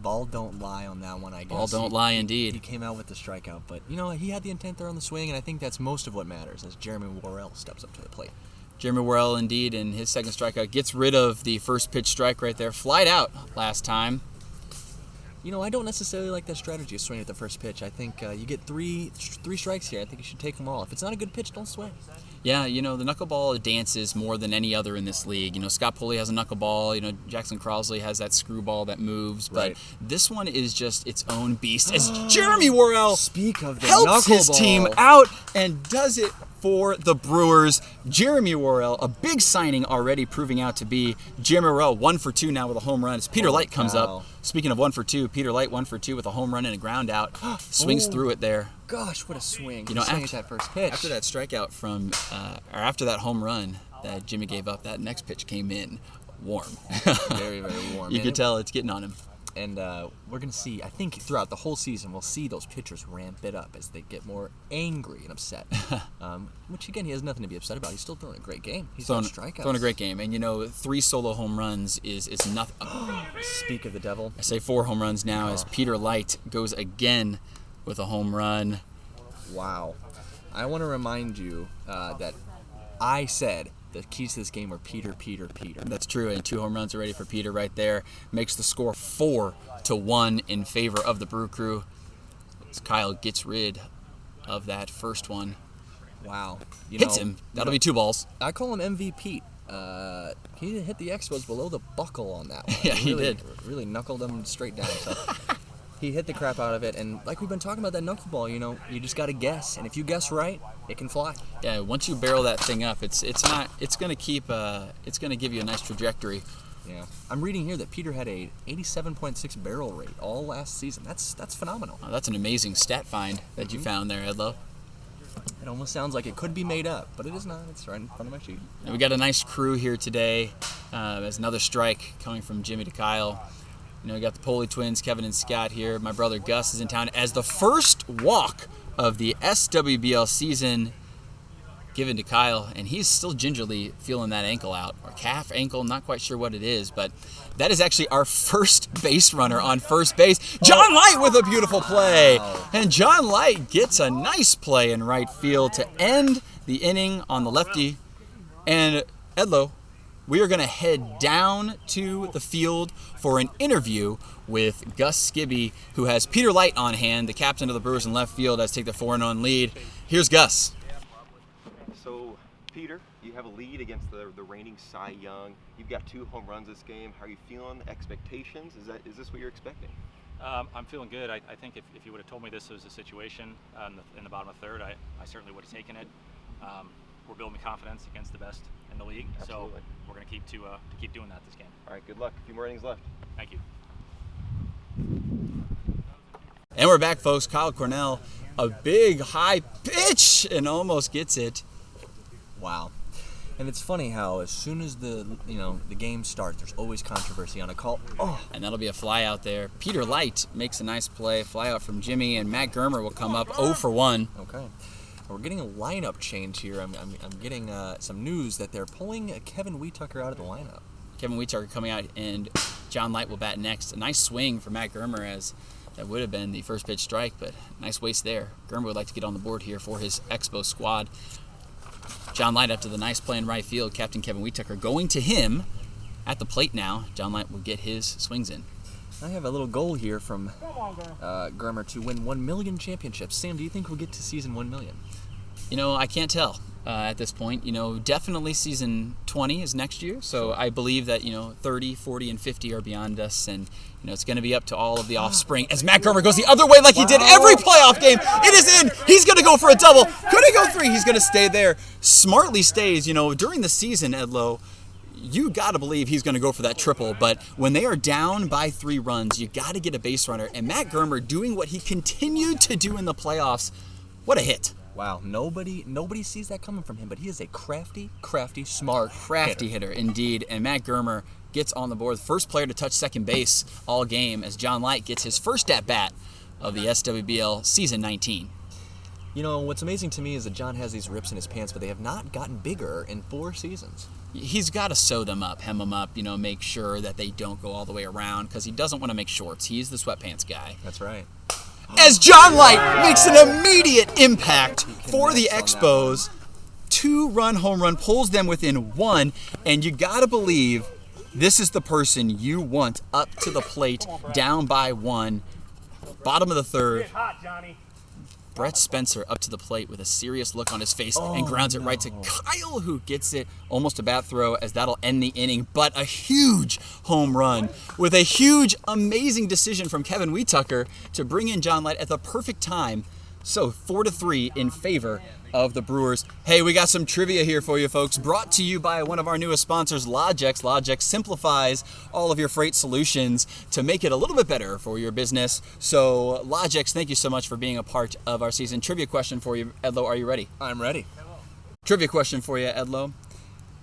Ball don't lie on that one, I guess. Ball don't lie, indeed. He came out with the strikeout, but, he had the intent there on the swing, and I think that's most of what matters as Jeremy Worrell steps up to the plate. Jeremy Worrell, indeed, in his second strikeout, gets rid of the first pitch strike right there. Flied out last time. I don't necessarily like that strategy of swinging at the first pitch. I think you get three strikes here. I think you should take them all. If it's not a good pitch, don't swing. Yeah, the knuckleball dances more than any other in this league. Scott Pulley has a knuckleball. Jackson Crosley has that screwball that moves. But Right. this one is just its own beast. As Jeremy Worrell Speak of the helps his knuckleball. team out and does it for the Brewers. Jeremy Worrell, a big signing already proving out to be. Jeremy Worrell, 1 for 2 now with a home run. As Peter Light comes wow. up. Speaking of 1 for 2, Peter Light 1 for 2 with a home run and a ground out. Swings through it there. Gosh, what a swing. Swing Swing after at that first pitch. After that strikeout or after that home run that Jimmy gave up, that next pitch came in warm. Very, very warm. You could tell it's getting on him. And we're going to see, I think throughout the whole season, we'll see those pitchers ramp it up as they get more angry and upset. Which, again, he has nothing to be upset about. He's still throwing a great game. He's throwing strikeouts. Throwing a great game. And, 3 solo home runs is nothing. Speak of the devil. I say 4 home runs now as Peter Light goes again with a home run. Wow. I want to remind you that I said the keys to this game were Peter. That's true, and 2 home runs already for Peter right there. Makes the score 4-1 in favor of the Brew Crew. As Kyle gets rid of that first one. Wow. Hits him. That'll be 2 balls. I call him MVP. He hit the Expos below the buckle on that one. Yeah, he did. Really knuckled them straight down. So he hit the crap out of it, and like we've been talking about that knuckleball, you just got to guess, and if you guess right, it can fly. Yeah, once you barrel that thing up, it's going to give you a nice trajectory. Yeah. I'm reading here that Peter had a 87.6 barrel rate all last season. That's phenomenal. Oh, that's an amazing stat find that you found there, Edlo. It almost sounds like it could be made up, but it is not. It's right in front of my sheet. And we got a nice crew here today. As another strike coming from Jimmy to Kyle. We got the Poley twins, Kevin and Scott here. My brother Gus is in town as the first walk of the SWBL season given to Kyle, and he's still gingerly feeling that ankle out, or calf, ankle, not quite sure what it is, but that is actually our first base runner on first base. John Light with a beautiful play, and John Light gets a nice play in right field to end the inning on the lefty. And Edlo, we are going to head down to the field for an interview with Gus Skibby, who has Peter Light on hand, the captain of the Brewers in left field, as take the 4-0 lead. Here's Gus. So, Peter, you have a lead against the reigning Cy Young. You've got 2 home runs this game. How are you feeling? Expectations? Is this what you're expecting? I'm feeling good. I think if you would have told me this was a situation in the bottom of the third, I certainly would have taken it. We're building confidence against the best in the league, Absolutely. so we're going to keep doing that this game. All right, good luck. A few more innings left. Thank you. And we're back, folks. Kyle Cornell, a big high pitch, and almost gets it. Wow. And it's funny how as soon as the game starts, there's always controversy on a call. Oh, And that'll be a fly out there. Peter Light makes a nice play, fly out from Jimmy, and Matt Germer will come up 0 for 1. okay. We're getting a lineup change here. I'm getting some news that they're pulling Kevin Weetucker out of the lineup. Kevin Weetucker coming out, and John Light will bat next. A nice swing for Matt Germer, as that would have been the first pitch strike, but nice waste there. Germer would like to get on the board here for his Expos squad. John Light, after the nice play in right field, Captain Kevin Weetucker going to him at the plate now. John Light will get his swings in. I have a little goal here from Germer to win 1 million championships. Sam, do you think we'll get to season 1 million? I can't tell at this point. Definitely season 20 is next year, so I believe that 30, 40, and 50 are beyond us, and it's going to be up to all of the offspring as Matt Germer goes the other way like he did every playoff game. It is in. He's going to go for a double. Could he go 3? He's going to stay there. Smartly stays. During the season, Edlo, you got to believe he's going to go for that triple, but when they are down by 3 runs, you got to get a base runner, and Matt Germer doing what he continued to do in the playoffs. What a hit. Wow, nobody sees that coming from him, but he is a crafty, smart hitter indeed. And Matt Germer gets on the board, first player to touch second base all game, as John Light gets his first at bat of the SWBL season 19. You know, what's amazing to me is that John has these rips in his pants, but they have not gotten bigger in 4 seasons. He's got to sew them up, hem them up, make sure that they don't go all the way around because he doesn't want to make shorts. He's the sweatpants guy. That's right. As John Light makes an immediate impact for the Expos, 2-run home run pulls them within 1, and you got to believe this is the person you want up to the plate, down by 1, bottom of the 3rd. Brett Spencer up to the plate with a serious look on his face and grounds it right to Kyle, who gets it almost a bat throw as that'll end the inning. But a huge home run with a huge, amazing decision from Kevin Weetucker to bring in John Light at the perfect time. So 4-3 in favor of the Brewers. Hey, we got some trivia here for you folks, brought to you by one of our newest sponsors, Logix. Logix simplifies all of your freight solutions to make it a little bit better for your business. So Logix, thank you so much for being a part of our season. Trivia question for you, Edlo. Are you ready? I'm ready. Trivia question for you, Edlo.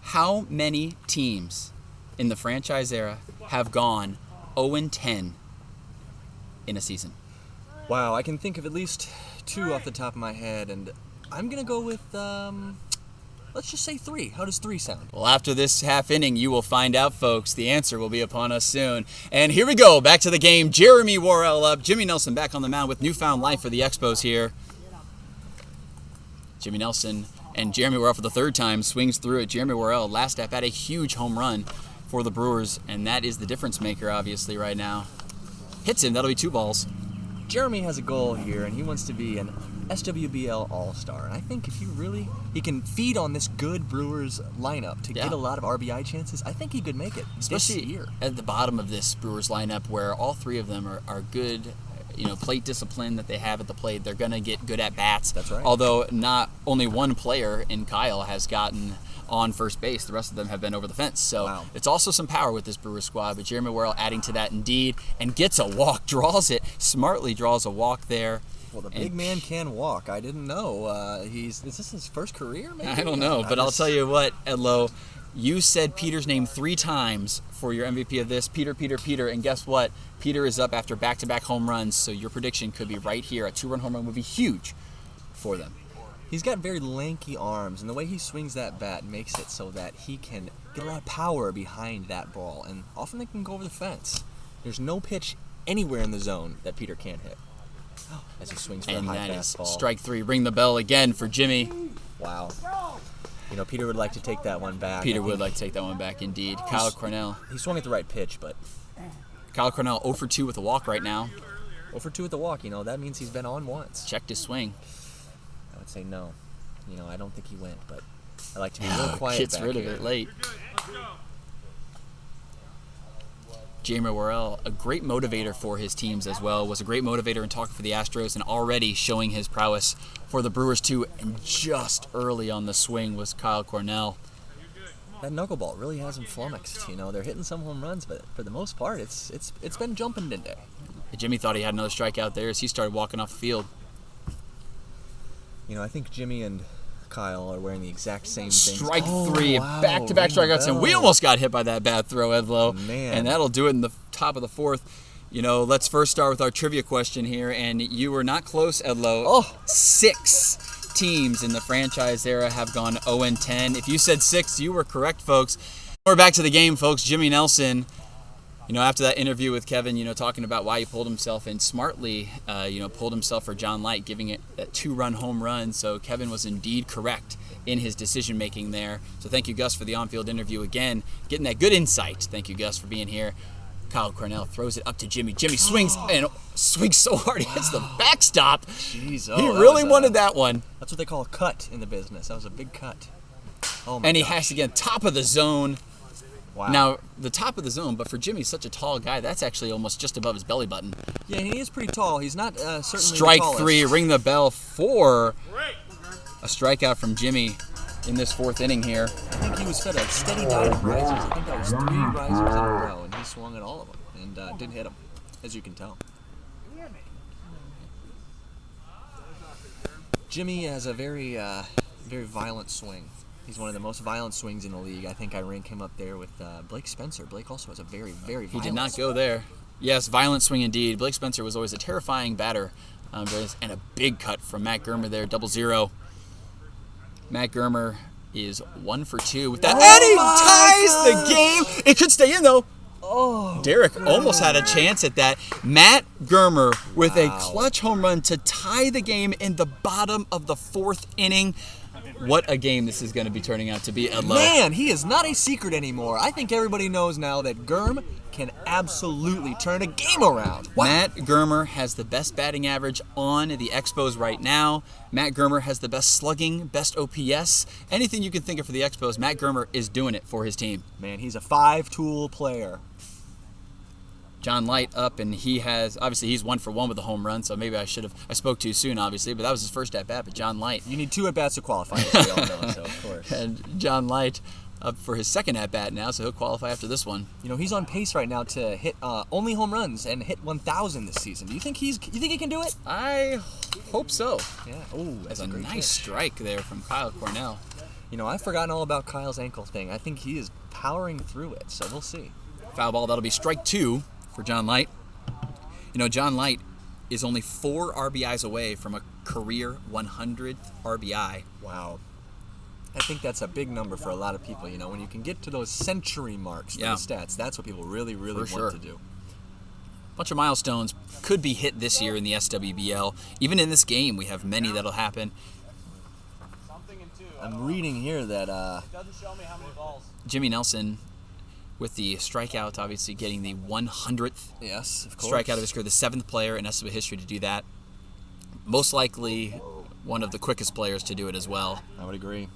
How many teams in the franchise era have gone 0-10 in a season? Wow, I can think of at least 2 off the top of my head, and I'm going to go with, let's just say 3. How does 3 sound? Well, after this half inning, you will find out, folks. The answer will be upon us soon. And here we go, back to the game. Jeremy Worrell up. Jimmy Nelson back on the mound with newfound life for the Expos here. Jimmy Nelson and Jeremy Worrell for the 3rd time swings through it. Jeremy Worrell, last at bat, a huge home run for the Brewers, and that is the difference maker, obviously, right now. Hits him. That'll be 2 balls. Jeremy has a goal here, and he wants to be an SWBL All-Star. And I think if he can feed on this good Brewers lineup to get a lot of RBI chances, I think he could make it, especially this year. At the bottom of this Brewers lineup where all 3 of them are good, plate discipline that they have at the plate. They're going to get good at bats. That's right. Although not only one player in Kyle has gotten on first base. The rest of them have been over the fence. So It's also some power with this Brewers squad. But Jeremy Worrell adding to that indeed and gets a walk, smartly draws a walk there. Well, the big man can walk. I didn't know. Is this his first career, maybe? I don't know, but I'll tell you what, Edlo, you said Peter's name 3 times for your MVP of this. Peter, and guess what? Peter is up after back-to-back home runs, so your prediction could be right here. A 2-run home run would be huge for them. He's got very lanky arms, and the way he swings that bat makes it so that he can get a lot of power behind that ball, and often they can go over the fence. There's no pitch anywhere in the zone that Peter can't hit. As he swings for a high fastball. And strike 3. Ring the bell again for Jimmy. Wow. Peter would like to take that one back. Peter would like to take that one back, indeed. Kyle Cornell. He swung at the right pitch, but... Kyle Cornell 0 for 2 with a walk right now. 0 for 2 with the walk, that means he's been on once. Checked his swing. I would say no. I don't think he went, but I like to be real quiet Gets back rid here. of it late. Jeremy Worrell, a great motivator for his teams as well, was a great motivator in talking for the Astros and already showing his prowess for the Brewers too. And just early on the swing was Kyle Cornell. That knuckleball really has him flummoxed. They're hitting some home runs, but for the most part, it's been jumping today. Jimmy thought he had another strikeout there as he started walking off the field. I think Jimmy and Kyle are wearing the exact same thing. Strike 3, back-to-back strikeouts, and we almost got hit by that bat throw, Edlo. Man. And that'll do it in the top of the 4th. Let's first start with our trivia question here, and you were not close, Edlo. 6 teams in the franchise era have gone 0-10. If you said 6, you were correct, folks. We're back to the game, folks. Jimmy Nelson, after that interview with Kevin, talking about why he pulled himself in smartly, pulled himself for John Light, giving it that 2-run home run. So Kevin was indeed correct in his decision-making there. So thank you, Gus, for the on-field interview again, getting that good insight. Thank you, Gus, for being here. Kyle Cornell throws it up to Jimmy. Jimmy swings and swings so hard he hits the backstop. Jeez, he really wanted that one. That's what they call a cut in the business. That was a big cut. Oh my And he gosh. has again, top of the zone. Wow. Now, the top of the zone, but for Jimmy, such a tall guy, that's actually almost just above his belly button. Yeah, he is pretty tall. He's not certainly Strike the tallest. 3, ring the bell for a strikeout from Jimmy in this 4th inning here. I think he was fed a steady diet of risers. I think that was 3 risers in a row, and he swung at all of them and didn't hit them, as you can tell. Jimmy has a very violent swing. He's one of the most violent swings in the league. I think I rank him up there with Blake Spencer. Blake also has a very, very violent He did not go there. Yes, violent swing indeed. Blake Spencer was always a terrifying batter And a big cut from Matt Germer there, 0-0. Matt Germer is 1 for 2 with that. And he ties the game. It could stay in, though. Oh, Derek almost had a chance at that. Matt Germer with a clutch home run to tie the game in the bottom of the 4th inning. What a game this is going to be turning out to be, Edlow. Man, he is not a secret anymore. I think everybody knows now that Germ can absolutely turn a game around. Wow. Matt Germer has the best batting average on the Expos right now. Matt Germer has the best slugging, best OPS. Anything you can think of for the Expos, Matt Germer is doing it for his team. Man, he's a 5-tool player. John Light up, and he has, obviously he's 1 for 1 with a home run, so maybe I spoke too soon, obviously, but that was his first at-bat, but John Light. You need 2 at-bats to qualify, as we all know, so of course. And John Light up for his 2nd at-bat now, so he'll qualify after this one. You know, he's on pace right now to hit only home runs and hit 1,000 this season. Do you think he can do it? I hope so. Yeah. Oh, that's a nice strike there from Kyle Cornell. You know, I've forgotten all about Kyle's ankle thing. I think he is powering through it, so we'll see. Foul ball, that'll be strike 2 for John Light. You know, John Light is only 4 RBIs away from a career 100th RBI. Wow. I think that's a big number for a lot of people. You know, when you can get to those century marks for the stats, that's what people really, really want to do. A bunch of milestones could be hit this year in the SWBL. Even in this game, we have many that'll happen. I'm reading here that Jimmy Nelson, with the strikeout, obviously getting the 100th strikeout of his career, the 7th player in SWBL history to do that. Most likely one of the quickest players to do it as well. I would agree.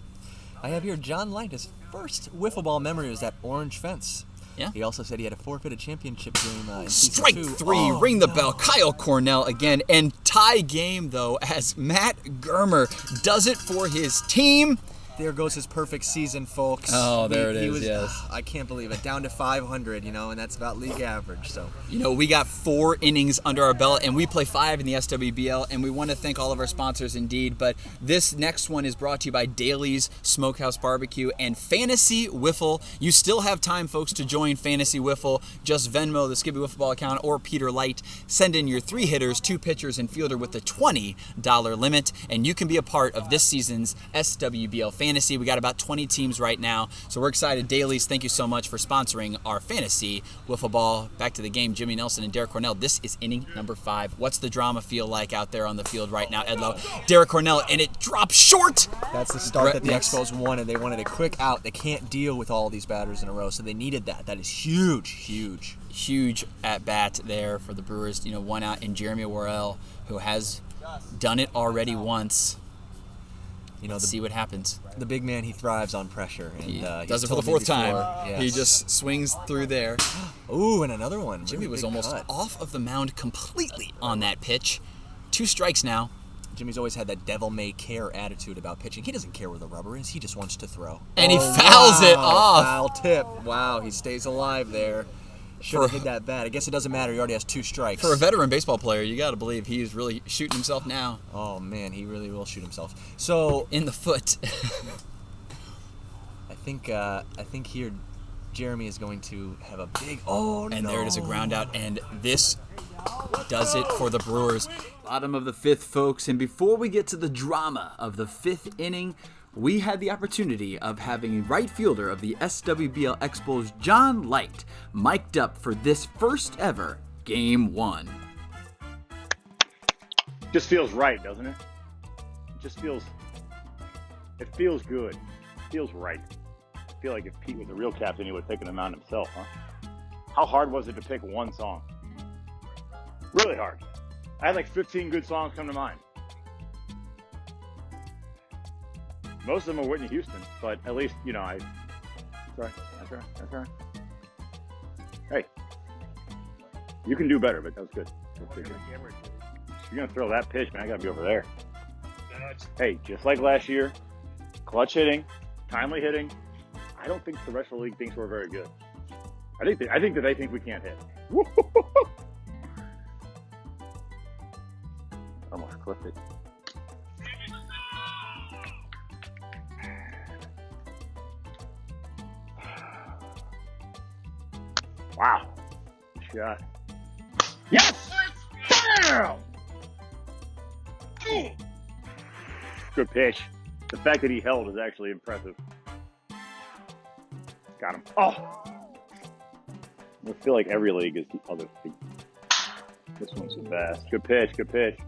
I have here John Light, his first wiffleball memory was that orange fence. Yeah. He also said he had a forfeited championship game in Strike season 2. 3, ring the bell. Kyle Cornell again, and tie game though as Matt Germer does it for his team. There goes his perfect season, folks. Oh, there it is, yes. I can't believe it. Down to 500, you know, and that's about league average. So, you know, we got 4 innings under our belt, and we play 5 in the SWBL, and we want to thank all of our sponsors indeed. But this next one is brought to you by Daly's Smokehouse Barbecue and Fantasy Wiffle. You still have time, folks, to join Fantasy Wiffle. Just Venmo the Skippy Wiffleball account or Peter Light. Send in your 3 hitters, 2 pitchers, and fielder with the $20 limit, and you can be a part of this season's SWBL Fantasy. We got about 20 teams right now, so we're excited. Dailies, thank you so much for sponsoring our fantasy wiffle ball. Back to the game, Jimmy Nelson and Derek Cornell. This is inning number 5. What's the drama feel like out there on the field right now, Edlow? Derek Cornell, and it drops short. That's the start that the Expos wanted. They wanted a quick out. They can't deal with all these batters in a row, so they needed that. That is huge, huge. Huge at bat there for the Brewers. You know, 1 out in Jeremy Worrell, who has done it already once. You know, see what happens. The big man, he thrives on pressure. And, he does it for the 4th time. Yes. He just swings through there. Ooh, and another one. Jimmy really was almost off of the mound completely on that pitch. 2 strikes now. Jimmy's always had that devil may care attitude about pitching. He doesn't care where the rubber is. He just wants to throw. And he fouls it off. Foul tip. Wow, he stays alive there. Should have hit that bat. I guess it doesn't matter. He already has 2 strikes. For a veteran baseball player, you got to believe he's really shooting himself now. Oh, man, he really will shoot himself. So in the foot. I think here Jeremy is going to have a big and there it is, a ground out, and this does it for the Brewers. Bottom of the 5th, folks, and before we get to the drama of the 5th inning, we had the opportunity of having right fielder of the SWBL Expos, John Light, mic'd up for this first ever Game 1. Just feels right, doesn't it? It feels good. It feels right. I feel like if Pete was a real captain, he would have taken the mound himself, huh? How hard was it to pick one song? Really hard. I had like 15 good songs come to mind. Most of them are Whitney Houston, but at least, you know, that's right. Hey, you can do better, but that was good. If you're going to throw that pitch, man, I got to be over there. Hey, just like last year, clutch hitting, timely hitting. I don't think the rest of the league thinks we're very good. I think that they think we can't hit. Almost clipped it. Wow. Good shot. Yes! Bam! Good pitch. The fact that he held is actually impressive. Got him. Oh! I feel like every league is the other feet. This one's the best. Good pitch, good pitch.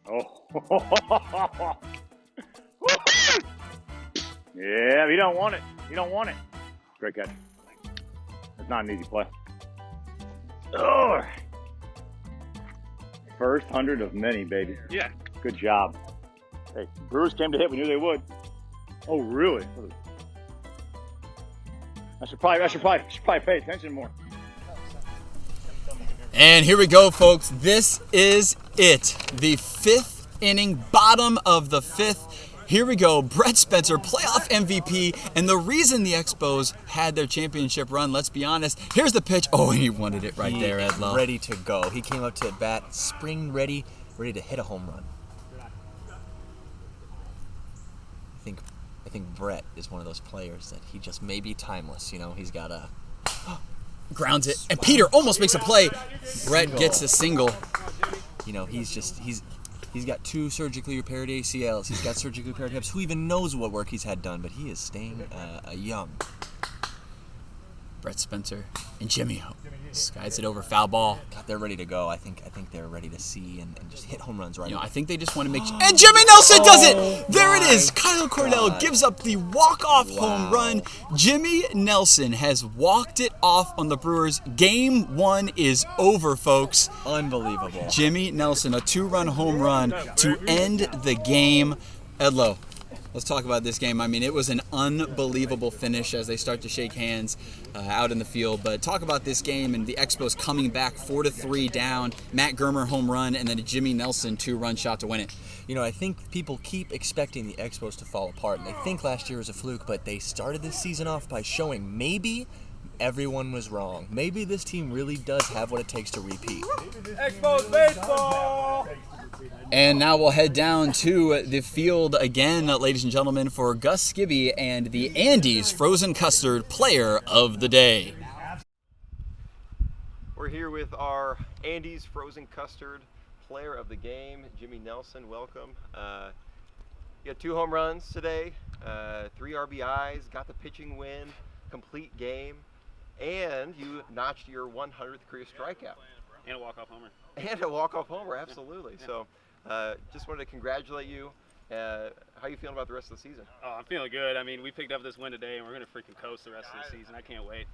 Oh. Yeah, you don't want it. You don't want it. Great catch. It's not an easy play. Oh. First 100 of many, baby. Yeah. Good job. Hey, Brewers came to hit. We knew they would. Oh, really? I should probably pay attention more. And here we go, folks. This is it. The 5th inning, bottom of the 5th. Here we go. Brett Spencer, playoff MVP. And the reason the Expos had their championship run, let's be honest, here's the pitch. Oh, he wanted it right there, Edlo. Ready to go. He came up to bat, spring ready to hit a home run. I think Brett is one of those players that he just may be timeless. You know, he's got a grounds it, and Peter almost makes a play. Brett gets the single. You know, he's got 2 surgically repaired ACLs. He's got surgically repaired hips. Who even knows what work he's had done? But he is staying young. Brett Spencer and Jimmy skies it over, foul ball. God, they're ready to go. I think they're ready to see and just hit home runs right You know, now. I think they just want to make sure. And Jimmy Nelson does it! There it is. Kyle Cornell gives up the walk-off home run. Jimmy Nelson has walked it off on the Brewers. Game 1 is over, folks. Unbelievable. Jimmy Nelson, a 2-run home run to end the game. Edlo, let's talk about this game. I mean, it was an unbelievable finish as they start to shake hands out in the field. But talk about this game and the Expos coming back 4-3 down. Matt Germer home run and then a Jimmy Nelson 2-run shot to win it. You know, I think people keep expecting the Expos to fall apart. And they think last year was a fluke, but they started this season off by showing maybe everyone was wrong. Maybe this team really does have what it takes to repeat. Expos baseball! And now we'll head down to the field again, ladies and gentlemen, for Gus Skibby and the Andes Frozen Custard Player of the Day. We're here with our Andes Frozen Custard Player of the Game, Jimmy Nelson. Welcome. You had 2 home runs today, 3 RBIs, got the pitching win, complete game, and you notched your 100th career strikeout. And a walk-off homer. And a walk-off homer, absolutely. Yeah. So just wanted to congratulate you. How you feeling about the rest of the season? Oh, I'm feeling good. I mean, we picked up this win today, and we're going to freaking coast the rest of the season. I can't wait.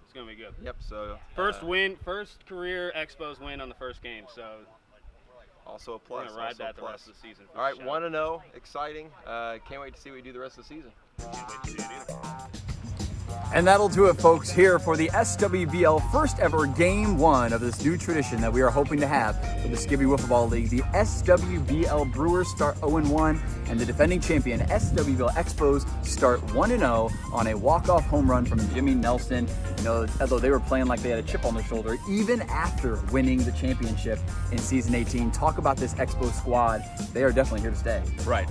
It's going to be good. Yep, so... First career Expos win on the first game, so... Also a plus. We're going to ride that the rest of the season. All right, 1-0, exciting. Can't wait to see what you do the rest of the season. Can't wait to see it either. And that'll do it, folks, here for the SWBL first ever Game 1 of this new tradition that we are hoping to have for the Skibby Wiffleball League. The SWBL Brewers start 0-1, and the defending champion SWBL Expos start 1-0 on a walk-off home run from Jimmy Nelson. You know, although they were playing like they had a chip on their shoulder, even after winning the championship in season 18. Talk about this Expos squad. They are definitely here to stay. Right.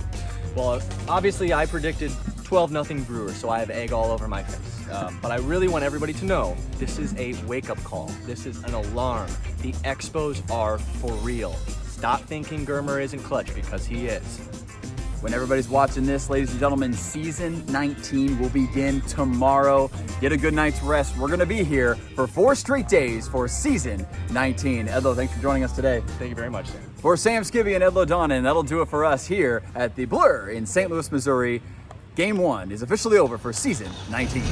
Well, obviously I predicted 12-0 Brewers, so I have egg all over my face. But I really want everybody to know this is a wake-up call. This is an alarm. The Expos are for real. Stop thinking Germer isn't clutch, because he is. When everybody's watching this, ladies and gentlemen, season 19 will begin tomorrow. Get a good night's rest. We're going to be here for 4 straight days for season 19. Edlo, thanks for joining us today. Thank you very much, Sam. For Sam Skibby and Edlo Donnan, that'll do it for us here at the Blur in St. Louis, Missouri. Game 1 is officially over for season 19.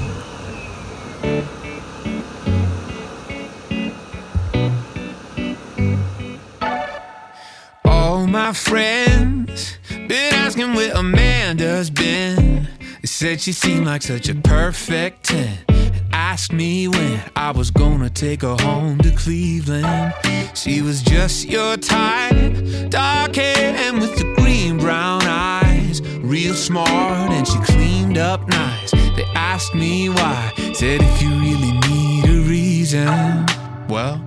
All my friends been asking where Amanda's been. They said she seemed like such a perfect 10. Asked me when I was gonna take her home to Cleveland. She was just your type, dark hair and with the green brown eyes. Real smart and she cleaned up nice. They asked me why, said if you really need a reason, well,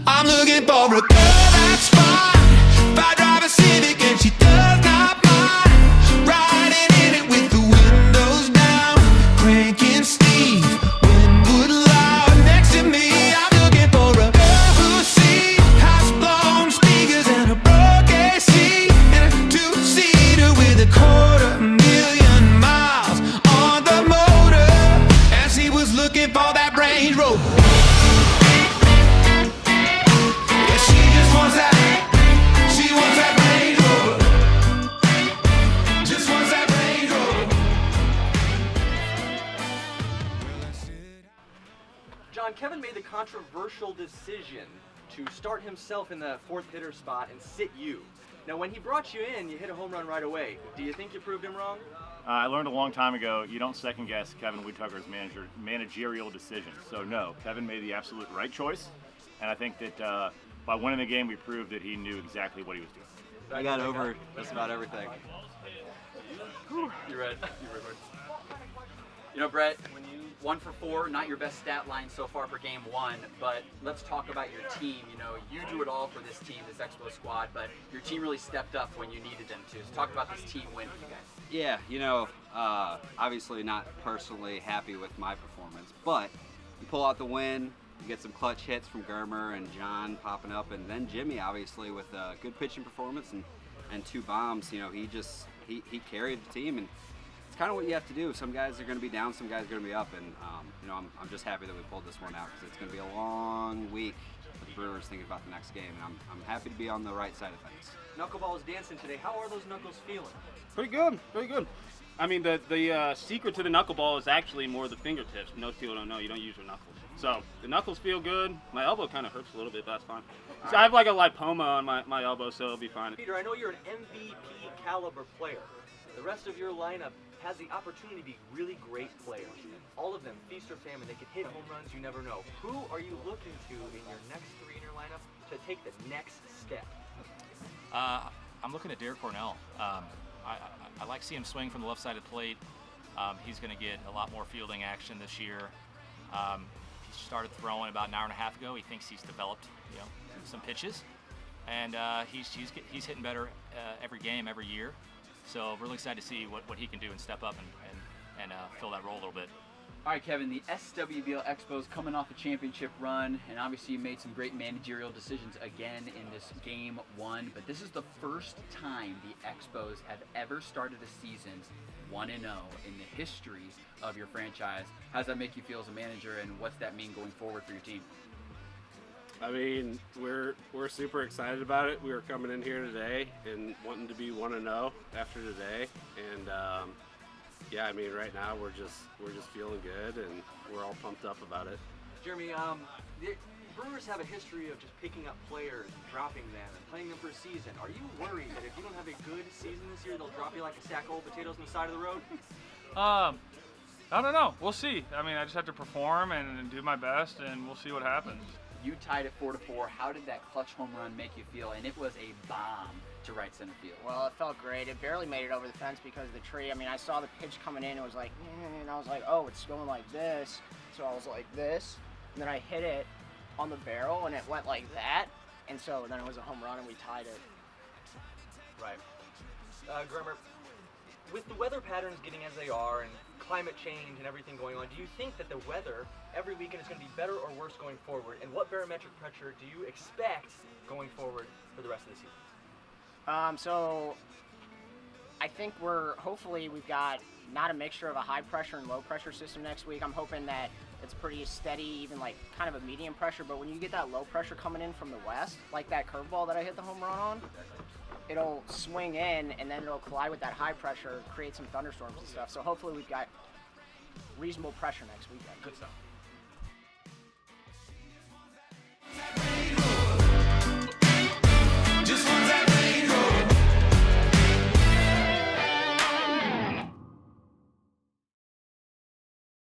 I'm looking for a girl that's fine. If I drive a Civic and she does not mind, riding in it with the windows down, cranking Steve, Winwood loud next to me. I'm looking for a girl who's seen house blown speakers and a broken Rover. Yeah, she just wants that Range Rover. Just wants that Range Rover. John, Kevin made the controversial decision to start himself in the fourth hitter spot and sit you. Now, when he brought you in, you hit a home run right away. Do you think you proved him wrong? I learned a long time ago, you don't second guess Kevin Wood Tucker's managerial decisions. So no, Kevin made the absolute right choice. And I think that by winning the game, we proved that he knew exactly what he was doing. I got over just about everything. You read? You know, Brett, 1 for 4, not your best stat line so far for game 1, but let's talk about your team. You know, you do it all for this team, this Expos squad, but your team really stepped up when you needed them to. So talk about this team win for you guys. Yeah, you know, obviously not personally happy with my performance, but you pull out the win, you get some clutch hits from Germer and John popping up, and then Jimmy obviously with a good pitching performance and 2 bombs. You know, he carried the team, and it's kind of what you have to do. Some guys are going to be down, some guys are going to be up, and you know, I'm just happy that we pulled this one out because it's going to be a long week with the Brewers thinking about the next game, and I'm happy to be on the right side of things. Knuckleball is dancing today. How are those knuckles feeling? Pretty good, pretty good. I mean, the secret to the knuckleball is actually more the fingertips. Most people don't know you don't use your knuckles. So the knuckles feel good. My elbow kind of hurts a little bit, but that's fine. So I have like a lipoma on my elbow, so it'll be fine. Peter, I know you're an MVP caliber player. The rest of your lineup has the opportunity to be really great players. All of them, feast or famine, they can hit home runs, you never know. Who are you looking to in your next 3 in your lineup to take the next step? I'm looking at Derek Cornell. I like seeing him swing from the left side of the plate. He's going to get a lot more fielding action this year. He started throwing about an hour and a half ago. He thinks he's developed, you know, some pitches, and he's hitting better every game, every year. So really excited to see what he can do and step up and fill that role a little bit. All right, Kevin, the SWBL Expos coming off a championship run, and obviously you made some great managerial decisions again in this game 1, but this is the first time the Expos have ever started a season 1-0 in the history of your franchise. How does that make you feel as a manager, and what's that mean going forward for your team? I mean, we're super excited about it. We were coming in here today and wanting to be 1-0 after today, and yeah, I mean, right now we're just feeling good, and we're all pumped up about it. Jeremy, the Brewers have a history of just picking up players and dropping them and playing them for a season. Are you worried that if you don't have a good season this year, they'll drop you like a sack of old potatoes on the side of the road? I don't know. We'll see. I mean, I just have to perform and do my best, and we'll see what happens. You tied it 4-4. How did that clutch home run make you feel? And it was a bomb to right center field. Well, it felt great. It barely made it over the fence because of the tree. I mean, I saw the pitch coming in. It was like, and I was like, oh, it's going like this. So I was like this, and then I hit it on the barrel, and it went like that. And so then it was a home run, and we tied it. Right. Grimmer, with the weather patterns getting as they are and climate change and everything going on, do you think that the weather every weekend is going to be better or worse going forward? And what barometric pressure do you expect going forward for the rest of the season? So I think hopefully we've got not a mixture of a high pressure and low pressure system next week. I'm hoping that it's pretty steady, even like kind of a medium pressure, but when you get that low pressure coming in from the west, like that curveball that I hit the home run on, it'll swing in and then it'll collide with that high pressure, create some thunderstorms and stuff. So hopefully we've got reasonable pressure next weekend. Good stuff.